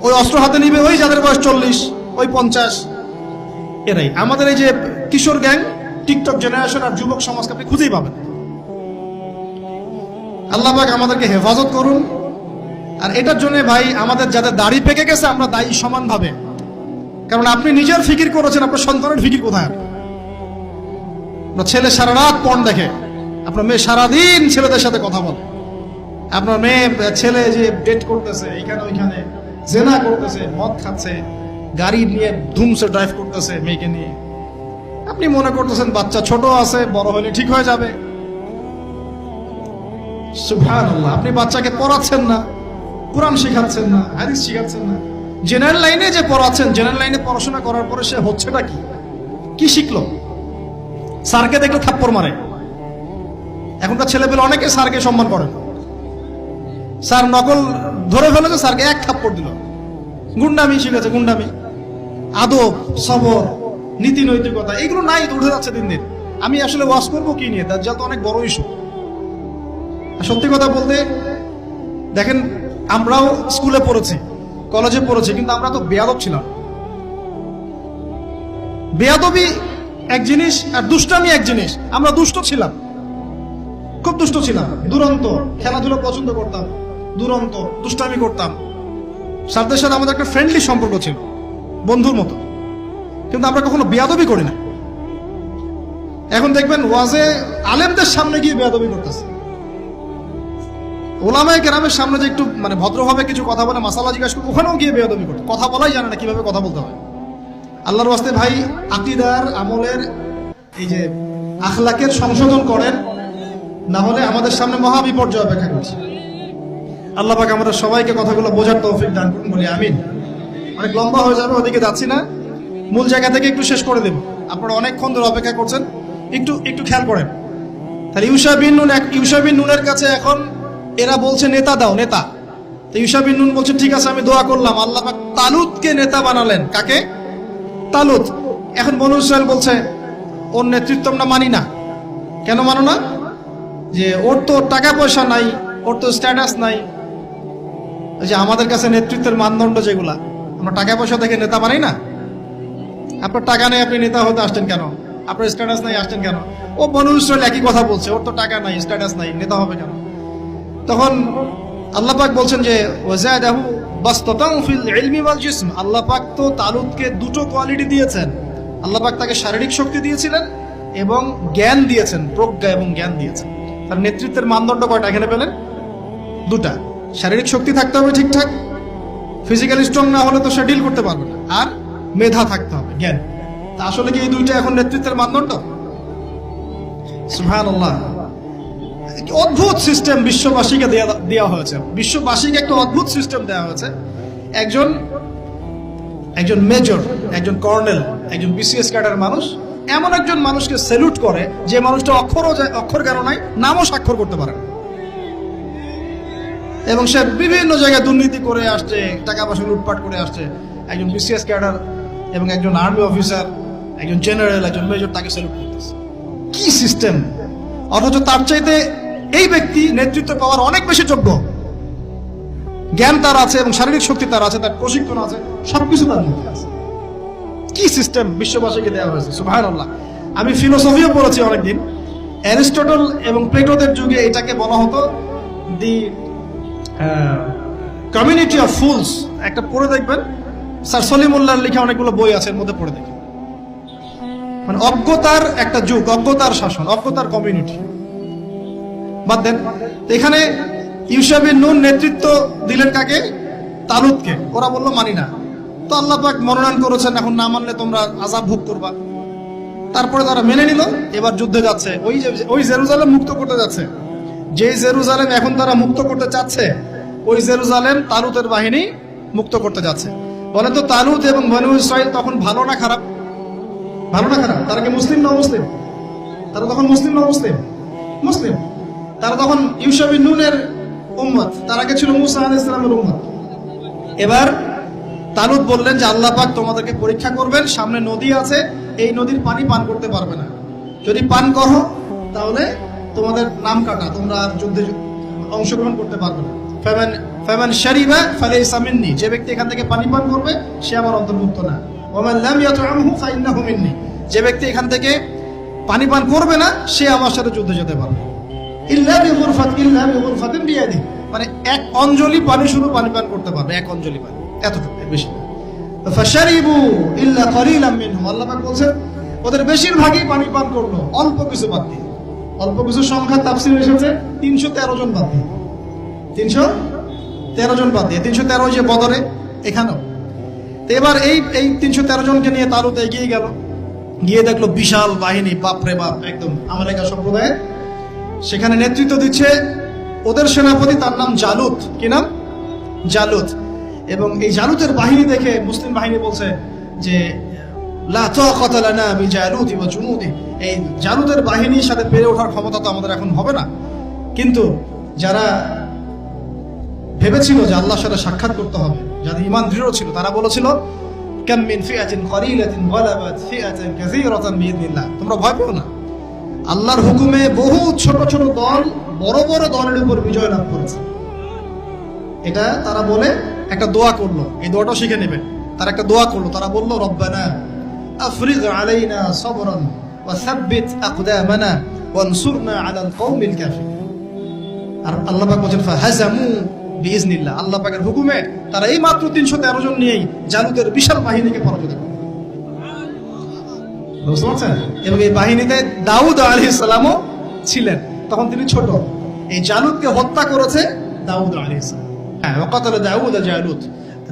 ওই অস্ত্র হাতে নিবে ওই যাদের বয়স 40, ওই 50, এরাই। আমাদের এই যে কিশোর গ্যাং, টিকটক জেনারেশন আর যুবক সমাজকে আপনি খুঁজেই পাবেন। আল্লাহ পাক আমাদেরকে হেফাজত করুন। আর এটার জন্য ভাই, আমাদের যাদের দাড়ি পেকে গেছে আমরা দায়ী সমানভাবে। কারণ আপনি নিজের ফিকির করেছেন, আপনার সন্তানের ফিকির কোথায়? আপনার ছেলে সারা রাত পর্ন দেখে, আপনার মেয়ে সারাদিন ছেলেদের সাথে কথা বলে, আপনার মেয়ে ছেলে যে ডেট করতেছে এখানে ওইখানে, জেনা করতেছে, মদ খাচ্ছে, গাড়ি নিয়ে ধুমসে ড্রাইভ করতেছে মেয়েকে নিয়ে। আপনি মনে করতেছেন বাচ্চা ছোট আছে, বড় হলে ঠিক হয়ে যাবে। সুবহানাল্লাহ। আপনি বাচ্চাকে পড়াচ্ছেন না, কোরআন শেখাচ্ছেন না, হাদিস শেখাচ্ছেন না। জেনারেল লাইনে যে পড়াচ্ছেন, জেনারেল লাইনে পড়াশোনা করার পরে সে হচ্ছেটা কি? কি শিখলো? স্যারকে দেখলে থাপ্পড় মারে। এখনকার ছেলেপেলে অনেকে স্যারকে সম্মান করে না। স্যার নকল ধরে ফেলেছে, স্যারকে এক থাপ্পড় দিল। গুন্ডামি শিখেছে, গুন্ডামি। আদব, সবর, নীতি নৈতিকতা এগুলো নাই, তো উঠে যাচ্ছে দিন দিন। আমি আসলে ওয়াজ করবো কি নিয়ে? দাজ্জাল তো অনেক বড় ইস্যু। সত্যি কথা বলতে, দেখেন আমরাও স্কুলে পড়েছি, কলেজে পড়েছি, কিন্তু আমরা তো বেয়াদব ছিলাম। বেয়াদবি এক জিনিস আর দুষ্টামি এক জিনিস। আমরা দুষ্ট ছিলাম, খুব দুষ্ট ছিলাম, দুরন্ত। খেলাধুলা পছন্দ করতাম, দুরন্ত, দুষ্টামি করতাম। স্যারদের সাথে আমাদের একটা ফ্রেন্ডলি সম্পর্ক ছিল, বন্ধুর মতো। কিন্তু আমরা কখনো বেয়াদবি করি না। এখন দেখবেন ওয়াজে আলেমদের সামনে গিয়ে বেয়াদবি করতেছে। ওলামায়ে কেরামের সামনে যে একটু মানে ভদ্রভাবে কিছু কথা বলে, মাসালা জিজ্ঞাসা করে, ওখানেও গিয়ে বেয়াদবি করতে, কথা বলাই জানে না কিভাবে কথা বলতে হয়। আল্লাহর ওয়াস্তে ভাই, আকীদার, আমলের, এই যে আখলাকের সংশোধন করেন, না হলে আমাদের সামনে মহা বিপর্যয় অপেক্ষা করছে। আল্লাহ পাক আমাদের সবাইকে কথাগুলো বোঝার তৌফিক দান করুন, বলি আমিন। অনেক লম্বা হয়ে যাবে, ওদিকে যাচ্ছি না, মূল জায়গা থেকে একটু শেষ করে দেব। আপনারা অনেকক্ষণ ধরে অপেক্ষা করছেন, একটু খেয়াল করেন। তাহলে ইউশা বিন নুনের কাছে এখন এরা বলছে নেতা দাও, নেতা। তো ইউশা বিন নুন বলছে ঠিক আছে, আমি দোয়া করলাম। আল্লাহ পাক তালুতকে নেতা বানালেন। কাকে? তালুত। এখন বনু ইসরাইল বলছে ওর নেতৃত্ব আমরা মানি না। কেন মানো না? যে ওর তো টাকা পয়সা নাই, ওর তো স্ট্যাটাস নাই। যে আমাদের কাছে নেতৃত্বের মানদণ্ড যেগুলা, আমরা টাকা পয়সা দেখে নেতা মানি না। আপনার টাকা নেই, আপনি নেতা হতে আসছেন কেন? আপনার স্ট্যাটাস নাই, আসছেন কেন? ও বনু ইসরাইল একই কথা বলছে, ওর তো টাকা নাই, স্ট্যাটাস নাই, নেতা হবে কেন? তখন আল্লাহ পাক বলছেন যে ওয়াজাদাহু বাসতাতান ফিল ইলমি ওয়াল জিসম। আল্লাহ পাক তো তালুতকে দুটো কোয়ালিটি দিয়েছেন। আল্লাহ পাক তাকে শারীরিক শক্তি দিয়েছিলেন এবং জ্ঞান দিয়েছেন, প্রজ্ঞা এবং জ্ঞান দিয়েছেন। তার নেতৃত্বের মানদণ্ড কয়টা এখানে পেলেন? দুটা। শারীরিক শক্তি থাকতে হবে ঠিকঠাক, ফিজিক্যালি স্ট্রং না হলে তো সে ডিল করতে পারবে না। আর মেধা থাকতে হবে, জ্ঞান। তা আসলে কি এই দুইটা এখন নেতৃত্বের মানদণ্ড? সুবহানাল্লাহ। অদ্ভুত সিস্টেম বিশ্ববাসীকে দেওয়া হয়েছে। বিশ্ববাসীকে একটা অদ্ভুত সিস্টেম দেওয়া হয়েছে। একজন মেজর, একজন কর্নেল, একজন বিসিএস ক্যাডার মানুষ এমন একজন মানুষকে স্যালুট করে যে মানুষটা অক্ষর জ্ঞান নাই, নামও স্বাক্ষর করতে পারে না, এবং সে বিভিন্ন জায়গায় দুর্নীতি করে আসছে, টাকা পয়সা লুটপাট করে আসছে। একজন বিসিএস ক্যাডার এবং একজন আর্মি অফিসার, একজন জেনারেল, একজন মেজর তাকে স্যালুট করতেছে। কি সিস্টেম! অথচ তার চাইতে এই ব্যক্তি নেতৃত্ব পাওয়ার অনেক বেশি যোগ্য। জ্ঞান তার আছে এবং শারীরিক শক্তি তার আছে, তার প্রশিক্ষণ আছে, সবকিছু তার মধ্যে আছে। কি সিস্টেম বিশ্ববাসীকে দেওয়া হয়েছে! সুবহানাল্লাহ। আমি ফিলোসফিও পড়েছি অনেকদিন। অ্যারিস্টটল এবং প্লেটোদের যুগে এটাকে বলা হতো দি কমিউনিটি অফ ফুলস। একটা পড়ে দেখবেন, স্যার সলিমুল্লাহর লেখা অনেকগুলো বই আছে, এর মধ্যে পড়ে দেখবেন। মানে অজ্ঞতার একটা যুগ, অজ্ঞতার শাসন, অজ্ঞতার কমিউনিটি। বাদ দেন, এখানে ইউশা বিন নুন নেতৃত্ব দিলেন কাকে? তালুতকে। ওরা বললো মানি না। তো আল্লাহ পাক মনোনয়ন করেছেন, এখন না মানলে তোমরা আযাব ভোগ করবা। তারপরে তারা মেনে নিল, এবার যুদ্ধে যাচ্ছে। ওই জেরুজালেম মুক্ত করতে যাচ্ছে। যেই জেরুজালেম এখন তারা মুক্ত করতে চাচ্ছে, ওই জেরুজালেম তালুতের বাহিনী মুক্ত করতে যাচ্ছে। বলেন তো তালুত এবং বনু ইসরাইল তখন ভালো না খারাপ? ভালো না খারাপ? তারা কি মুসলিম না মুসলিম? তারা তখন মুসলিম না মুসলিম? মুসলিম। তারা তখন ইউসা বিন নুনের উম্মত, তার আগে ছিল মুসা আলাইহিস সালামের উম্মত। এবার তালুত বললেন যে আল্লাহ পাক তোমাদেরকে পরীক্ষা করবেন, সামনে নদী আছে, এই নদীর পানি পান করতে পারবে না, যদি পান করো তাহলে তোমাদের নাম কাটা, তোমরা আর যুদ্ধে অংশগ্রহণ করতে পারবে না। ফামান শারিবা ফালাইসা মিন্নি, যে ব্যক্তি এখান থেকে পানি পান করবে সে আমার অন্তর্ভুক্ত না। ওয়ামান লাম ইয়াতআমহু ফাইন্নাহু মিন্নি, যে ব্যক্তি এখান থেকে পানি পান করবে না সে আমার সাথে যুদ্ধে যেতে পারবে। ইল্লা বিগুরফাতিন বিয়াদি, মানে এক অঞ্জলি পানি শুধু পানি পান করতে পারবে, এক অঞ্জলি পানি, এতটুকু, বেশি না। ফাশারিবু ইল্লা কলিলাম মিনহুম, আল্লাহ পাক বলেন ওদের বেশিরভাগই পানি পান করলো, অল্প কিছু বাদ দিয়ে। অল্প কিছু সংখ্যা তাফসীরে এসেছে 313 জন বাদ দিয়ে, 313 জন বাদ দিয়ে, 313 যে বদরে, এখানেও। তো এবার এই 313 জনকে নিয়ে তালুত এগিয়ে গেল, গিয়ে দেখলো বিশাল বাহিনী, বাপরে বাপ, একদম আমালেকা সম্প্রদায়ের। সেখানে নেতৃত্ব দিচ্ছে ওদের সেনাপতি, তার নাম জালুত। কি নাম? জালুত। এবং এই জালুতের বাহিনী দেখে মুসলিম বাহিনী বলছে যে লা তাকাতা লানা বিজালুতি ওয়া জুনুদি, এই জালুতের বাহিনীর সাথে পেরে ওঠার ক্ষমতা তো আমাদের এখন হবে না। কিন্তু যারা ভেবেছিল যে আল্লাহর সাথে সাক্ষাৎ করতে হবে, যাদের ঈমান দৃঢ় ছিল, তারা বলেছিল কাম মিন ফিআতিন কলিলাতিন গালাবাত ফিআতান কাসীরাতান বিইذنিল্লাহ, তোমরা ভয় পেও না, আল্লাহর হুকুমে বহু ছোট ছোট দল বড় বড় দলের উপর বিজয় লাভ করেছে। এটা তারা বলে একটা দোয়া করলো, এই দোয়াটাও শিখে নেবেন। তারা একটা দোয়া করলো, তারা বললো রব্বানা আফরিগ আলাইনা সাবরান ওয়া সাব্বিত আকদামানা ওয়ানসুরনা আলাল কওমিল কাফিরিন। আর আল্লাহ পাক বলেন ফাহাজামু বিইذনিল্লাহ, আল্লাহ পাকের হুকুমে তারা এই মাত্র 313 জন নিয়েই জালুতের বিশাল বাহিনীকে পরাজিত করে। বুঝতে পারছেন? এবং এই বাহিনীতে দাউদ আলাইহিস সালামও ছিলেন, তখন তিনি ছোট। এই জালুতকে হত্যা করেছে দাউদ আলাইহিস সালাম। হ্যাঁ, ওয়াকাতালা দাউদ জালুত,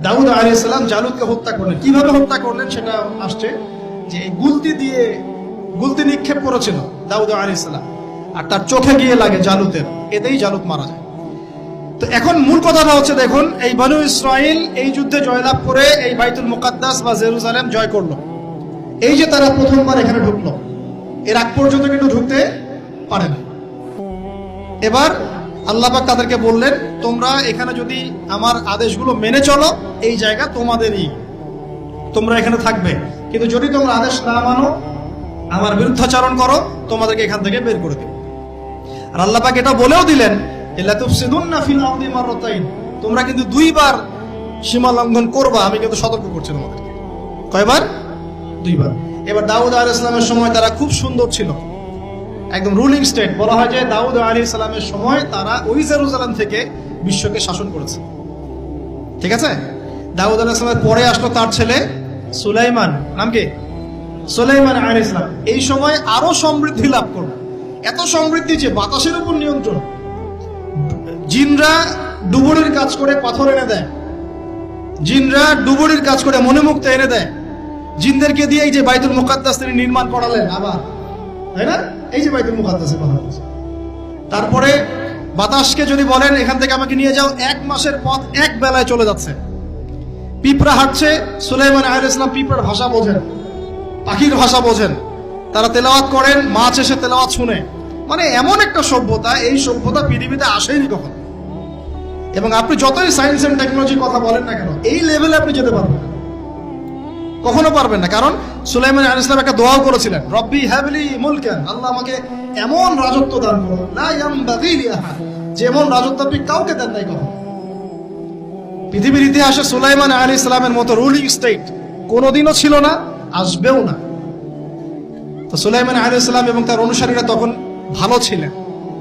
দাউদ আলাইহিস সালাম জালুতকে হত্যা করলেন। কিভাবে হত্যা করলেন সেটা আসছে, যে গুলতি দিয়ে গুলতি নিক্ষেপ করেছিল দাউদ আলাইহিস সালাম, আর তার চোখে গিয়ে লাগে জালুতের, এতেই জালুত মারা যায়। তো এখন মূল কথাটা হচ্ছে, দেখুন এই বনু ইসরাইল এই যুদ্ধে জয়লাভ করে এই বাইতুল মুকাদ্দাস বা জেরুজালেম জয় করলো। এই যে তারা প্রথমবার এখানে ঢুকলো, এর আগ পর্যন্ত কিন্তু ঢুকতে পারে না। এবার আল্লাহ পাক তাদেরকে বললেন তোমরা এখানে যদি আমার আদেশগুলো মেনে চলো, এই জায়গা তোমাদেরই, তোমরা এখানে থাকবে, কিন্তু যদি তোমরা আদেশ না মানো, আমার বিরুদ্ধাচরণ করো, তোমাদেরকে এখান থেকে বের করে দেব। আর আল্লাহ পাক এটা বলেও দিলেন লা তুফসিদুন্না ফিল আরদি মাররাতাইন, তোমরা কিন্তু দুইবার সীমা লঙ্ঘন করবা, আমি কিন্তু সতর্ক করছি তোমাদেরকে। কয়বার? দুইবার। এবার দাউদ আলাইহিস সালামের সময় তারা খুব সুন্দর ছিল, একদম রুলিং স্টেট। বলা হয় যে দাউদ আলাইহিস সালামের সময় তারা ওই জেরুজালেম থেকে বিশ্বকে শাসন করেছে। ঠিক আছে? দাউদ আলাইহিস সালামের পরে আসলো তার ছেলে সুলাইমান, নাম কি? সুলাইমান আলাইহিস সালাম। এই সময় আরো সমৃদ্ধি লাভ করলো, এত সমৃদ্ধি যে বাতাসের উপর নিয়ন্ত্রণ। জিনরা ডুবুরির কাজ করে পাথর এনে দেয়, জিনরা ডুবুরির কাজ করে মণিমুক্তা এনে দেয়। জিনদেরকে দিয়ে এই যে বাইতুল মুকাদ্দাস তিনি নির্মাণ করালেন আবার, তাই না? এই যে বাইতুল মুকাদ্দাসের কথা বলছে। তারপরে বাতাসকে যদি বলেন এখান থেকে আমাকে নিয়ে যাও, 1 মাসের পথ এক বেলায় চলে যাচ্ছে। পিঁপড়া হাঁটছে, সুলাইমান আলাইহিস সালাম পিঁপড়ার ভাষা বোঝেন, পাখির ভাষা বোঝেন, তারা তেলাওয়াত করেন, মাছ এসে তেলাওয়াত শুনে। মানে এমন একটা সভ্যতা, এই সভ্যতা পৃথিবীতে আসেনি কখনো। এবং আপনি যতই সায়েন্স এন্ড টেকনোলজির কথা বলেন না কেন, এই লেভেলে আপনি যেতে পারবেন না, কখনো পারবেন না। কারণ সুলাইমান আলাইহিস সালাম একটা দোয়াও করেছিলেন, রব্বি হাবলি মুলকান, আল্লাহ আমাকে এমন রাজত্ব দান করো, লা ইয়ামবাগি লি আহাদ, যেমন রাজত্ব আপনি কাউকে দেন নাই কখনো। পৃথিবীর ইতিহাসে সুলাইমান আলাইহিস সালামের মতো রুলিং স্টেট কোনোদিনও ছিল না, আসবেও না। তো সুলাইমান আলাইহিস সালাম এবং তার অনুসারীরা তখন ভালো ছিলেন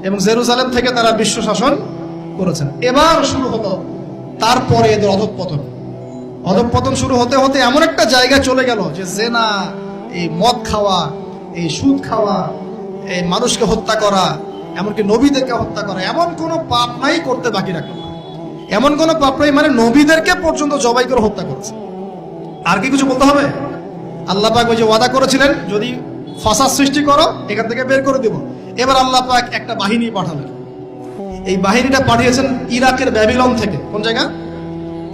এবং জেরুজালেম থেকে তারা বিশ্ব শাসন করেছেন। এবার শুরু হলো তারপরে এদের অধঃপতন। অধঃপতন শুরু হতে হতে এমন একটা জায়গায় চলে গেল যে জেনা, এই মদ খাওয়া, এই সুদ খাওয়া, এই মানুষকে হত্যা করা, এমনকি নবীদেরকে হত্যা করা, এমন কোনো পাপ নাই করতে বাকি রাখলো না। এমন কোনো পাপ নাই, মানে নবীদেরকে পর্যন্ত জবাই করে হত্যা করেছে। আর কি কিছু বলতে হবে? আল্লাহ পাক ওই যে ওয়াদা করেছিলেন যদি ফাসাদ সৃষ্টি করো এখান থেকে বের করে দেব। এবার আল্লাহ পাক একটা বাহিনী পাঠালেন। এই বাহিনীটা পাঠিয়েছেন ইরাকের ব্যাবিলন থেকে। কোন জায়গা?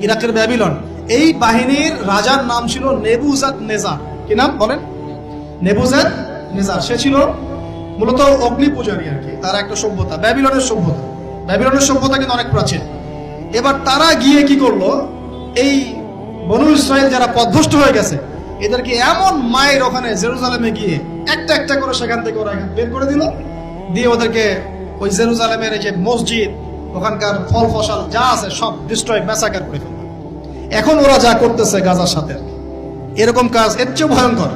ইরাকের ব্যাবিলন। এই বাহিনীর রাজার নাম ছিল নেবুজাদ নেজার। কি নাম বলেন? নেবুজাদ নেজার। সে ছিল মূলত অগ্নি পূজারী আর কি। তারা একটা সভ্যতা, ব্যাবিলনের সভ্যতা। ব্যাবিলনের সভ্যতা কিন্তু অনেক প্রাচীন। এবার তারা গিয়ে কি করলো, এই বনু ইসরাইল যারা পথভ্রষ্ট হয়ে গেছে এদেরকে এমন মায়ের ওখানে জেরুজালেমে গিয়ে একটা একটা করে সেখান থেকে ওরা বের করে দিল, দিয়ে ওদেরকে ওই জেরুজালেমের যে মসজিদ, ওখানকার ফল ফসল যা আছে সব ডিস্ট্রয়, ম্যাসাকার করে ফেলল। এখন ওরা যা করতেছে গাজার সাথে এরকম কাজ এর চেয়ে ভয়ঙ্কর।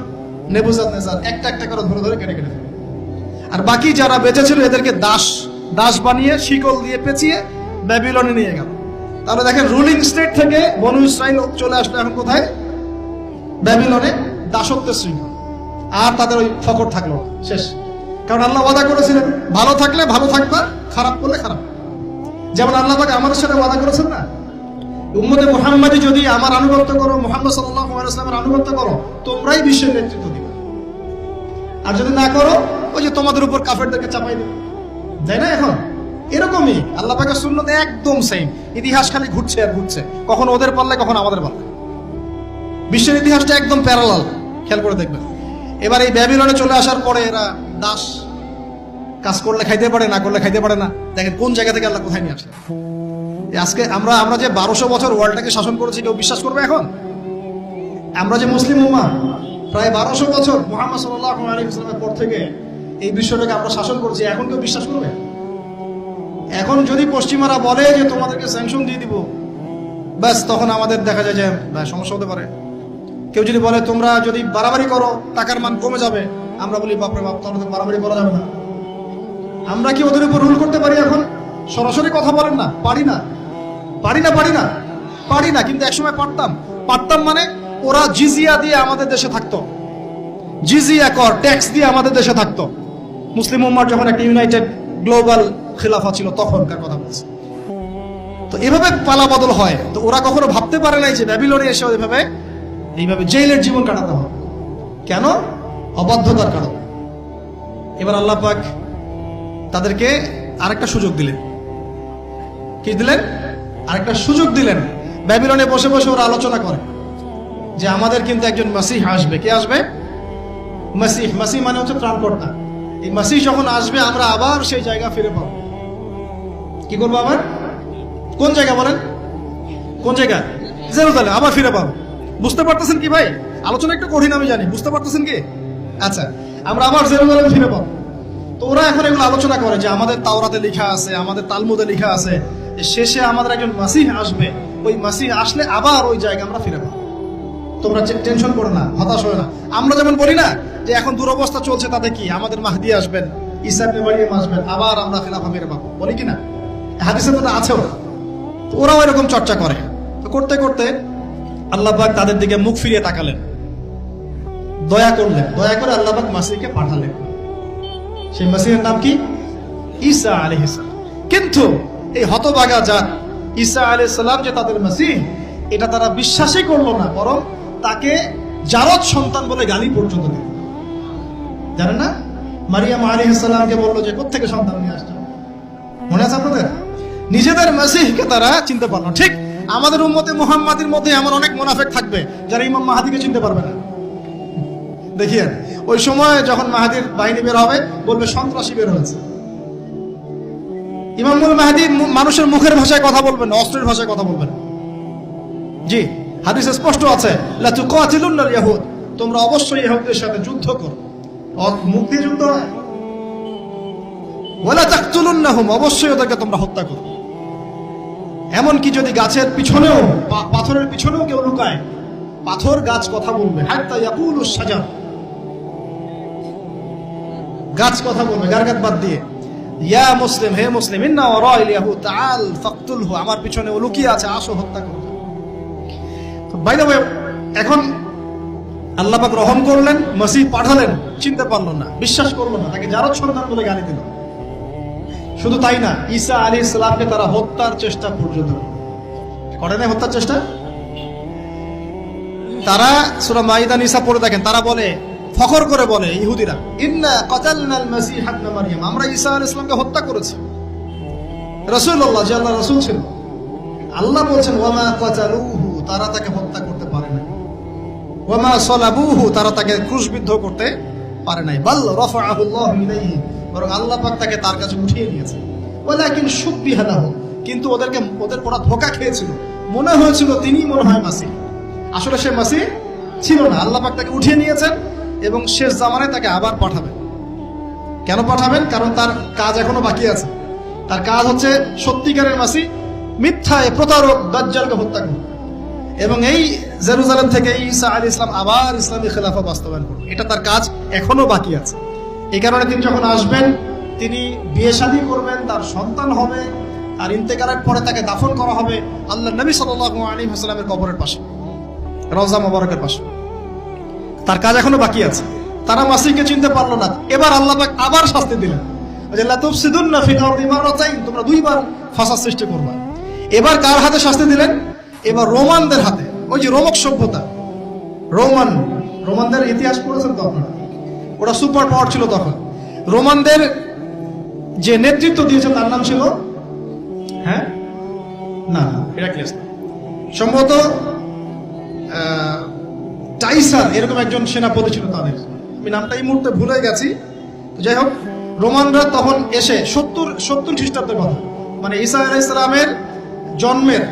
নেবুজাদনেজার একটা একটা করে ধরে ধরে কেটে কেটে ফেলল। আর বাকি যারা বেঁচে ছিল এদেরকে দাস বানিয়ে শিকল দিয়ে পেঁচিয়ে ব্যাবিলনে নিয়ে গেল। তাহলে দেখেন, রুলিং স্টেট থেকে বনু ইসরাইল চলে আসলো এখন কোথায়? ব্যাবিলনে, দাসত্বের শৃঙ্খল। আর তাদের ওই ফকর থাকলো শেষ। কারণ আল্লাহ ওয়াদা করেছিলেন ভালো থাকলে ভালো থাকবা, খারাপ করলে খারাপ। যেমন আল্লাহ পাক আমাদের সাথে ওয়াদা করেছেন না, উম্মতে মুহাম্মাদি যদি আমার আনুগত্য করো, মুহাম্মদ সাল্লাল্লাহু আলাইহি ওয়াসাল্লামের আনুগত্য করো, তোমরাই বিশ্বের নেতৃত্ব দিবে। আর যদি না করো, ওই যে তোমাদের উপর কাফেরদেরকে চাপাই দেবে, তাই না? এখন এরকমই আল্লাহ পাকের সুন্নাত একদম সেম। ইতিহাস খালি ঘুরছে আর ঘুরছে, কখনো ওদের পাল্লায় কখনো আমাদের পাল্লায়। বিশ্বের ইতিহাসটা একদম প্যারালাল, খেয়াল করে দেখবেন। এবার এই ব্যাবিলনে চলে আসার পরে এরা দাস, কাজ করলে খাইতে পারে, না করলে খাইতে পারে না। দেখেন কোন জায়গা থেকে আল্লাহ কোথায় নিয়ে আসে। আজকে আমরা যে 1200 বছর ওয়ার্ল্ডটাকে শাসন করেছি, কেউ বিশ্বাস করবে এখন? আমরা যে মুসলিম উম্মাহ প্রায় 1200 বছর মুহাম্মদ সাল্লাল্লাহু আলাইহি ওয়াসাল্লামের পর থেকে এই বিশ্বটাকে আমরা শাসন করছি, এখন কেউ বিশ্বাস করবে? এখন যদি পশ্চিমারা বলে যে তোমাদেরকে স্যাংশন দিয়ে দিব, ব্যাস তখন আমাদের দেখা যায় যে সমস্যা হতে পারে। কেউ যদি বলে তোমরা যদি বাড়াবাড়ি করো টাকার মান কমে যাবে, আমরা বলি বাপরে বাপ, তাহলে তো বাড়াবাড়ি করা যাবে না। আমরা কি ওদের উপর রুল করতে পারি? এখন সরাসরি কথা বলেন না, পারি না। কিন্তু একসময় পারতাম। মানে ওরা জিজিয়া দিয়ে আমাদের দেশে থাকতো, জিজিয়া কর, ট্যাক্স দিয়ে আমাদের দেশে থাকতো। মুসলিম উম্মার যখন একটা ইউনাইটেড গ্লোবাল খিলাফা ছিল তখনকার কথা বলছি। তো এভাবে পালা বদল হয়। তো ওরা কখনো ভাবতে পারে নাই যে ব্যাবিলনে এসে এইভাবে জেলের জীবন কাটাতে হবে। কেন? অবাধ্যতার কারণ। এবার আল্লাহ পাক তাদেরকে আরেকটা সুযোগ দিলেন। কি দিলেন? আরেকটা সুযোগ দিলেন। ব্যাবিলনে বসে বসে ওরা আলোচনা করে যে আমাদের কিন্তু একজন মাসিহ আসবে। কে আসবে? মাসিহ মানে হচ্ছে ত্রাণকর্তা। এই মাসিহ যখন আসবে আমরা আবার সেই জায়গা ফিরে পাবো। কি করবো আবার? কোন জায়গা বলেন? কোন জায়গা? জেরুজালেম আবার ফিরে পাবো। বুঝতে পারতেছেন কি ভাই? আলোচনা একটু কঠিন আমি জানি, বুঝতে পারতেছেন কি? আচ্ছা, আমরা আবার জেরুজালেম ফিরে পাবো। তো ওরা এখন এগুলো আলোচনা করে যে আমাদের তাওরাতে লেখা আছে, আমাদের তালমুদে লেখা আছে যে শেষে আমাদের একজন মাসিহ আসবে। ওই মাসিহ আসলে আবার ওই জায়গা আমরা ফিরে পাবো। তোমরা টেনশন করো না, হতাশ হয় না। আমরা যেমন বলি না যে এখন দুরবস্থা চলছে, তাতে কি আমাদের মাহদি আসবেন, ঈসা ইবনে মারইয়াম আসবেন, আবার আমরা খেলাফা ফিরে পাবো, বলি কি না? হাদিসে তো আছে। ওরাও এরকম চর্চা করে। তো করতে করতে আল্লাহ পাক তাদের দিকে মুখ ফিরিয়ে তাকালেন, দয়া করলেন। দয়া করে আল্লাহ পাক মাসিহকে পাঠালেন। সেই মাসিহের নাম কি? ঈসা আলাইহিস সালাম। কিন্তু এই হতভাগা জাত ঈসা আলাইহিস সালাম যে তাদের মাসিহ, এটা তারা বিশ্বাসই করলো না, বরং তাকে জারদ সন্তান বলে গালি পর্যন্ত দিল। জানেন না, মারিয়াম আলাইহিস সালামকে বললো যে কোত্থেকে সন্তান নিয়ে আসছো? মনে আছে আপনাদের? নিজেদের মাসিহকে তারা চিনতে পারলো। ঠিক আমাদের উম্মতে মুহাম্মাদির মধ্যে এমন অনেক মুনাফিক থাকবে যারা ইমাম মাহাদিকে চিনতে পারবে না। দেখিয়েন, ওই সময় যখন মাহাদির বাহিনী বের হবে বলবে সন্ত্রাসী বের হয়েছে। ইমামুল মাহাদি মানুষের মুখের ভাষায় কথা বলবেন না, অস্ত্রের ভাষায় কথা বলবেন। জি, হাদিসে স্পষ্ট আছে, লা তুকাতিলুনাল ইয়াহুদ, তোমরা অবশ্যই ইহুদীদের সাথে যুদ্ধ করো। মুখ দিয়ে যুদ্ধ হয়। ওয়ালা তাকতুলুনহুম, অবশ্যই ওদেরকে তোমরা হত্যা করো। এমনকি যদি গাছের পিছনেও, পাথরের পিছনেও কেউ লুকায়, পাথর গাছ কথা বলবে। হাত্তা ইয়াকুলুস শাজার, গাছ কথা বলবে গারগাত বাদ দিয়ে। ইয়া মুসলিম, হে মুসলিম, ইন্না ওয়ারাইল ইয়াহুদ তাআল ফাকতুলহু, আমার পিছনে ও লুকিয়ে আছে, আসো হত্যা করো। তো বাই দ্য ওয়ে, এখন আল্লাহ পাক রহম করলেন, মাসিহ পাঠালেন, চিনতে পারলো না, বিশ্বাস করলো না, তাকে জারদ সন্তান বলে গালি দিল। শুধু তাই না, ঈসা আলাইহিস সালামকে তারা হত্যার চেষ্টা পর্যন্ত করে না। হত্যার চেষ্টা তারা সূরা মাইদা নিসা পড়ে দেখেন, তারা বলে, ফখর করে বলে ইহুদিরা, ইন্না কাতালনাল মাসিহ ইবনে মারইয়াম, আমরা ঈসা আলাইহিস সালামকে হত্যা করেছি। রাসূলুল্লাহ যে আল্লাহর রাসূল ছিল, আল্লাহ বলছেন ওয়ামা কাতালুহু, তারা তাকে হত্যা করতে পারে নাই। ওয়া মা সালাবুহু, তারা তাকে ক্রুশবিদ্ধ করতে পারে নাই। বাল রাফাআহু আল্লাহু ইলাইহি, বরং আল্লাহ পাক তাকে তার কাছে উঠিয়ে নিয়েছে। ওয়ালাকিন শুববিহা লাহু, কিন্তু ওদের পড়া ধোঁকা খেয়েছিল, মনে হয়েছিল তিনি মনে হয় মাসিহ। আসলে সে মাসিহ ছিল না। আল্লাহ পাক তাকে উঠিয়ে নিয়েছেন এবং শেষ জামানায় তাকে আবার পাঠাবেন। কেন পাঠাবেন? কারণ তার কাজ এখনো বাকি আছে। তার কাজ হচ্ছে সত্যিকারের মাসিহ মিথ্যায় প্রতারক দাজ্জালকে হত্যা করবে এবং এই জেরুজালেম থেকে ঈসা আলাইহিস সালাম আবার ইসলামী খেলাফত বাস্তবায়ন করবে। এটা তার কাজ এখনো বাকি আছে। এই কারণে তিনি যখন আসবেন, তিনি বিয়ে শাদী করবেন, তার সন্তান হবে, আর ইন্তেকালের পরে তাকে দাফন করা হবে আল্লাহর নবী সাল্লাল্লাহু আলাইহি ওয়াসাল্লামের কবরের পাশে, রওজা মোবারকের পাশে। তার কাজ এখনো বাকি আছে। তারা মাসিহকে চিনতে পারলো না। এবার আল্লাহ পাক আবার শাস্তি দিলেন, লা তুফসিদুন্না ফিল আরদি মাররাতাইন, তোমরা দুইবার ফাসাদ সৃষ্টি করবা। এবার কার হাতে শাস্তি দিলেন? এবার রোমানদের হাতে। ওই যে রোমক সভ্যতা, রোমানদের ইতিহাস পড়েছেন তো আপনারা? ওরা সুপার পাওয়ার ছিল তখন। রোমানদের যে নেতৃত্ব দিয়েছে তার নাম ছিল হেরাক্লিয়াস, সম্ভবত টাইসার, এরকম একজন সেনাপতি ছিল তাদের। আমি নামটা এই মুহূর্তে ভুলে গেছি। যাই হোক, রোমানরা তখন এসে 70 খ্রিস্টাব্দের কথা, মানে ঈসা আলাইহিস সালামের জন্মের,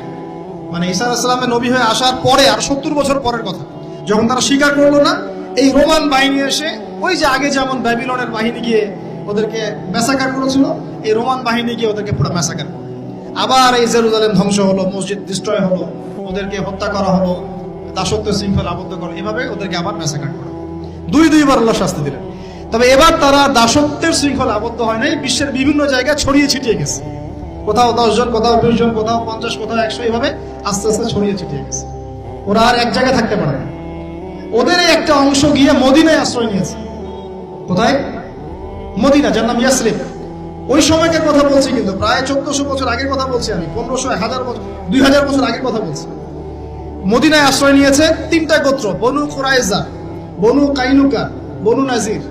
মানে ঈসা আলাইহিস সালামের নবী হয়ে আসার পরে আর 70 বছর পরের কথা, যখন তারা স্বীকার করলো না, এই রোমান বাহিনী এসে ওই যে আগে যেমন ব্যাবিলনের বাহিনী গিয়ে ওদেরকে ম্যাসাকার করেছিল, এই রোমান বাহিনী গিয়ে ওদেরকে পুরো ম্যাসাকার করলো। আবার এই জেরুজালেম ধ্বংস হলো, মসজিদ ডিস্ট্রয় হলো, ওদেরকে হত্যা করা হলো, দাসত্ব শৃঙ্খলা আবদ্ধ করলো, এভাবে ওদেরকে আবার ম্যাসাকার করা। দুইবার আল্লাহ শাস্তি দিলেন। তবে এবার তারা দাসত্বের শৃঙ্খলা আবদ্ধ হয় নাই, বিশ্বের বিভিন্ন জায়গায় ছড়িয়ে ছিটিয়ে গেছে। কোথাও 10 জন, কোথাও 20 জন, কোথাও 50, কোথাও 100, এভাবে আস্তে আস্তে ছড়িয়ে ছিটিয়ে গেছে। ওরা আর এক জায়গায় থাকতে পারে না। ওদের একটা অংশ গিয়ে মদিনায় আশ্রয় নিয়েছে। কোথায়? মদিনা, যার নাম ইয়াসরিব। ওই সময়কার কথা বলছি, কিন্তু প্রায় 1400 বছর আগের কথা বলছি আমি, 1500, 1000 বছর, 2000 বছর আগের কথা বলছি। মদিনায় আশ্রয় নিয়েছে 3টা গোত্র, বনু কুরাইজা, বনু কাইনুকা, বনু নাজির।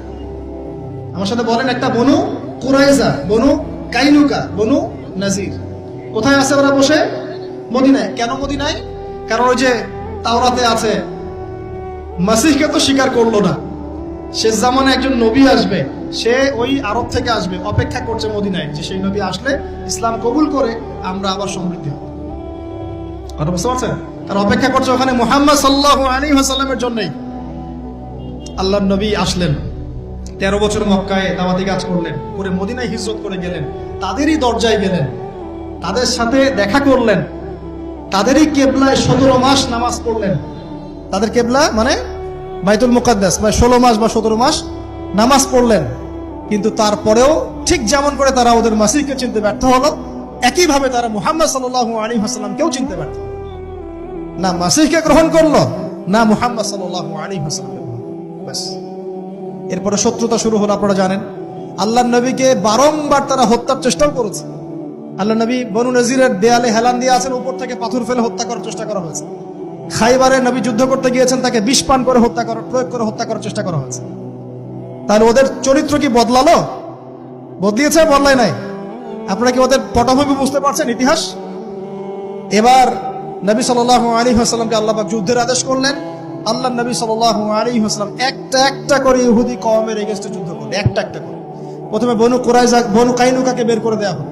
আমার সাথে বলেন একটা, বনু কুরাইজা, বনু কাইনুকা, বনু নাজির। কোথায় আছে ওরা বসে? মদিনায়। কেন মদিনায়? কারণ ওই যে তাওরাতে আছে, মাসিহকে তো স্বীকার করলো না, শেষ জামানে একজন নবী আসবে, সে ওই আরব থেকে আসবে, অপেক্ষা করছে মদিনায়, যে সেই নবী আসলে ইসলাম কবুল করে আমরা আবার সমৃদ্ধি হব। কথা বুঝতে পারছেন? তারা অপেক্ষা করছে ওখানে মুহাম্মদ সাল্লাল্লাহু আলাইহি ওয়াসাল্লামের জন্যই। আল্লাহর নবী আসলেন, 13 বছর মক্কায় দাওয়াতি কাজ করলেন, করে মদিনায় হিজরত করে গেলেন, তাদেরই দরজায় গেলেন, তাদের সাথে দেখা করলেন, তাদেরই কেবলায় 17 মাস নামাজ পড়লেন। তাদের কেবলা মানে বাইতুল মুকাদ্দাস, 16 মাস বা 17 মাস নামাজ পড়লেন। কিন্তু তারপরেও ঠিক যেমন করে তারা ওদের মাসিহকে চিনতে ব্যর্থ হলো, একইভাবে তারা মুহাম্মদ সাল্লাল্লাহু আলাইহি ওয়াসাল্লামকেও চিনতে ব্যর্থ হলো। না মাসিহকে গ্রহণ করলো, না মুহাম্মদ সাল্লাল্লাহু আলাইহি ওয়াসাল্লামকে। বাস, এরপরে শত্রুতা শুরু হলো। আপনারা জানেন, আল্লাহর নবীকে বারংবার তারা হত্যার চেষ্টাও করেছে। আল্লাহ নবী বনু নজিরের দেয়ালে হেলান দিয়ে আছেন, উপর থেকে পাথর ফেলে হত্যা করার চেষ্টা করা হয়েছে। খাইবারে নবী যুদ্ধ করতে গিয়েছেন, তাকে বিষ পান করে প্রয়োগ করে হত্যা করার চেষ্টা করা হয়েছে। তাহলে ওদের চরিত্র কি বদলালো? বদলিয়েছে? বদলায় নাই। আপনারা কি ওদের পটভূমি বুঝতে পারছেন, ইতিহাস? এবার নবী সাল্লাল্লাহু আলাইহি ওয়াসাল্লামকে আল্লাহ পাক যুদ্ধের আদেশ করলেন। আল্লাহ নবী সাল্লাল্লাহু আলাইহি ওয়াসাল্লাম একটা করে ইহুদি কওমের এগেইনস্টে যুদ্ধ করলেন, একটা করে। প্রথমে বনু কুরাইজা, বনু কাইনুকাকে বের করে দেওয়া হলো,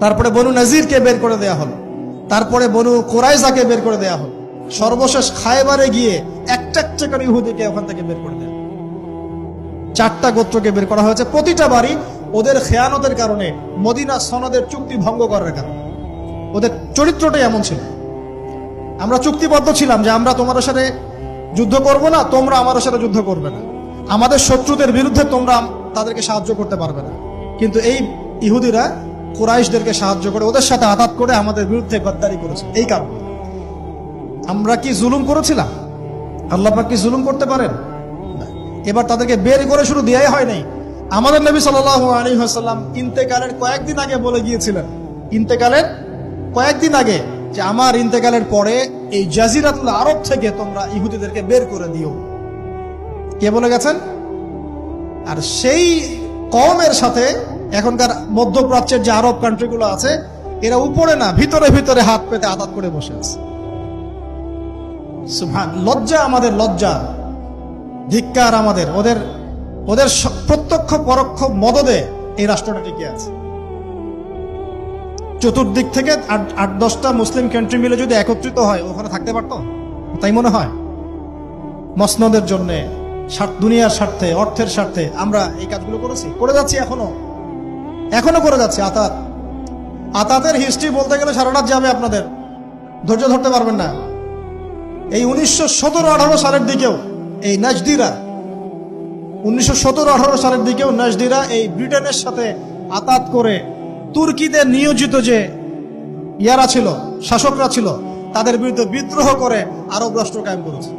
তারপরে বনু নাজিরকে বের করে দেওয়া হলো, তারপরে বনু কুরাইজাকে বের করে দেওয়া হলো, সর্বশেষ খায়বারে গিয়ে একটা করে ইহুদিকে ওখান থেকে বের করে দেওয়া। 4টা গোত্রকে বের করা হয়েছে। প্রতিটা বাড়ি ওদের খেয়ানতের কারণে, মদিনা সনদের চুক্তি ভঙ্গ করার কারণে। ওদের চরিত্রটাই এমন ছিল। আমরা চুক্তিবদ্ধ ছিলাম যে আমরা তোমাদের সাথে যুদ্ধ করব না, তোমরা আমাদের সাথে যুদ্ধ করবে না, আমাদের শত্রুদের বিরুদ্ধে তোমরা তাদেরকে সাহায্য করতে পারবে না। কিন্তু এই ইহুদিরা কুরাইশদেরকে সাহায্য করে, ওদের সাথে আঘাত করে আমাদের বিরুদ্ধে গদ্দারি করেছে। এই কারণে আমরা কি জুলুম করেছিলাম? আল্লাহ পাক কি জুলুম করতে পারেন? এবার তাদেরকে বের করে শুরু দেয়াই হয় নাই। আমাদের নবী সাল্লাল্লাহু আলাইহি ওয়াসাল্লাম ইন্তেকালের কয়েকদিন আগে বলে গিয়েছিলেন, ইন্তেকালের কয়েকদিন আগে, যে আমার ইন্তেকালের পরে এই জাজিরাতুল আরব থেকে তোমরা ইহুদিদেরকে বের করে দিও। কে বলে গেছেন? আর সেই কওমের সাথে এখনকার মধ্যপ্রাচ্যের যে আরব কান্ট্রিগুলো আছে, এরা উপরে না, ভিতরে ভিতরে হাত পেতে আঘাত করে বসে আছে। সুবহান, লজ্জা আমাদের, লজ্জা, ধিক্কার আমাদের। ওদের ওদের প্রত্যক্ষ পরোক্ষ মদদে এই রাষ্ট্রটা টিকে আছে। চতুর্দিক থেকে 8-10টা মুসলিম কান্ট্রি মিলে যদি একত্রিত হয়, ওখানে থাকতে পারতো? তাই মনে হয়? মসনদের জন্য, দুনিয়ার স্বার্থে, অর্থের স্বার্থে আমরা এই কাজগুলো করেছি, করে যাচ্ছি, এখনো করে যাচ্ছি। আতাতের হিস্ট্রি বলতে গেলে সারা রাত যাবে, আপনাদের ধৈর্য ধরতে পারবেন না। এই 1917-18 সালের দিকেও এই নাজদিরা, 1917-18 সালের দিকেও নাজদিরা এই ব্রিটেনের সাথে আতাত করে তুর্কিদের নিয়োজিত যে ইয়ারা ছিল, শাসকরা ছিল, তাদের বিরুদ্ধে বিদ্রোহ করে আরব রাষ্ট্র কায়েম করেছে।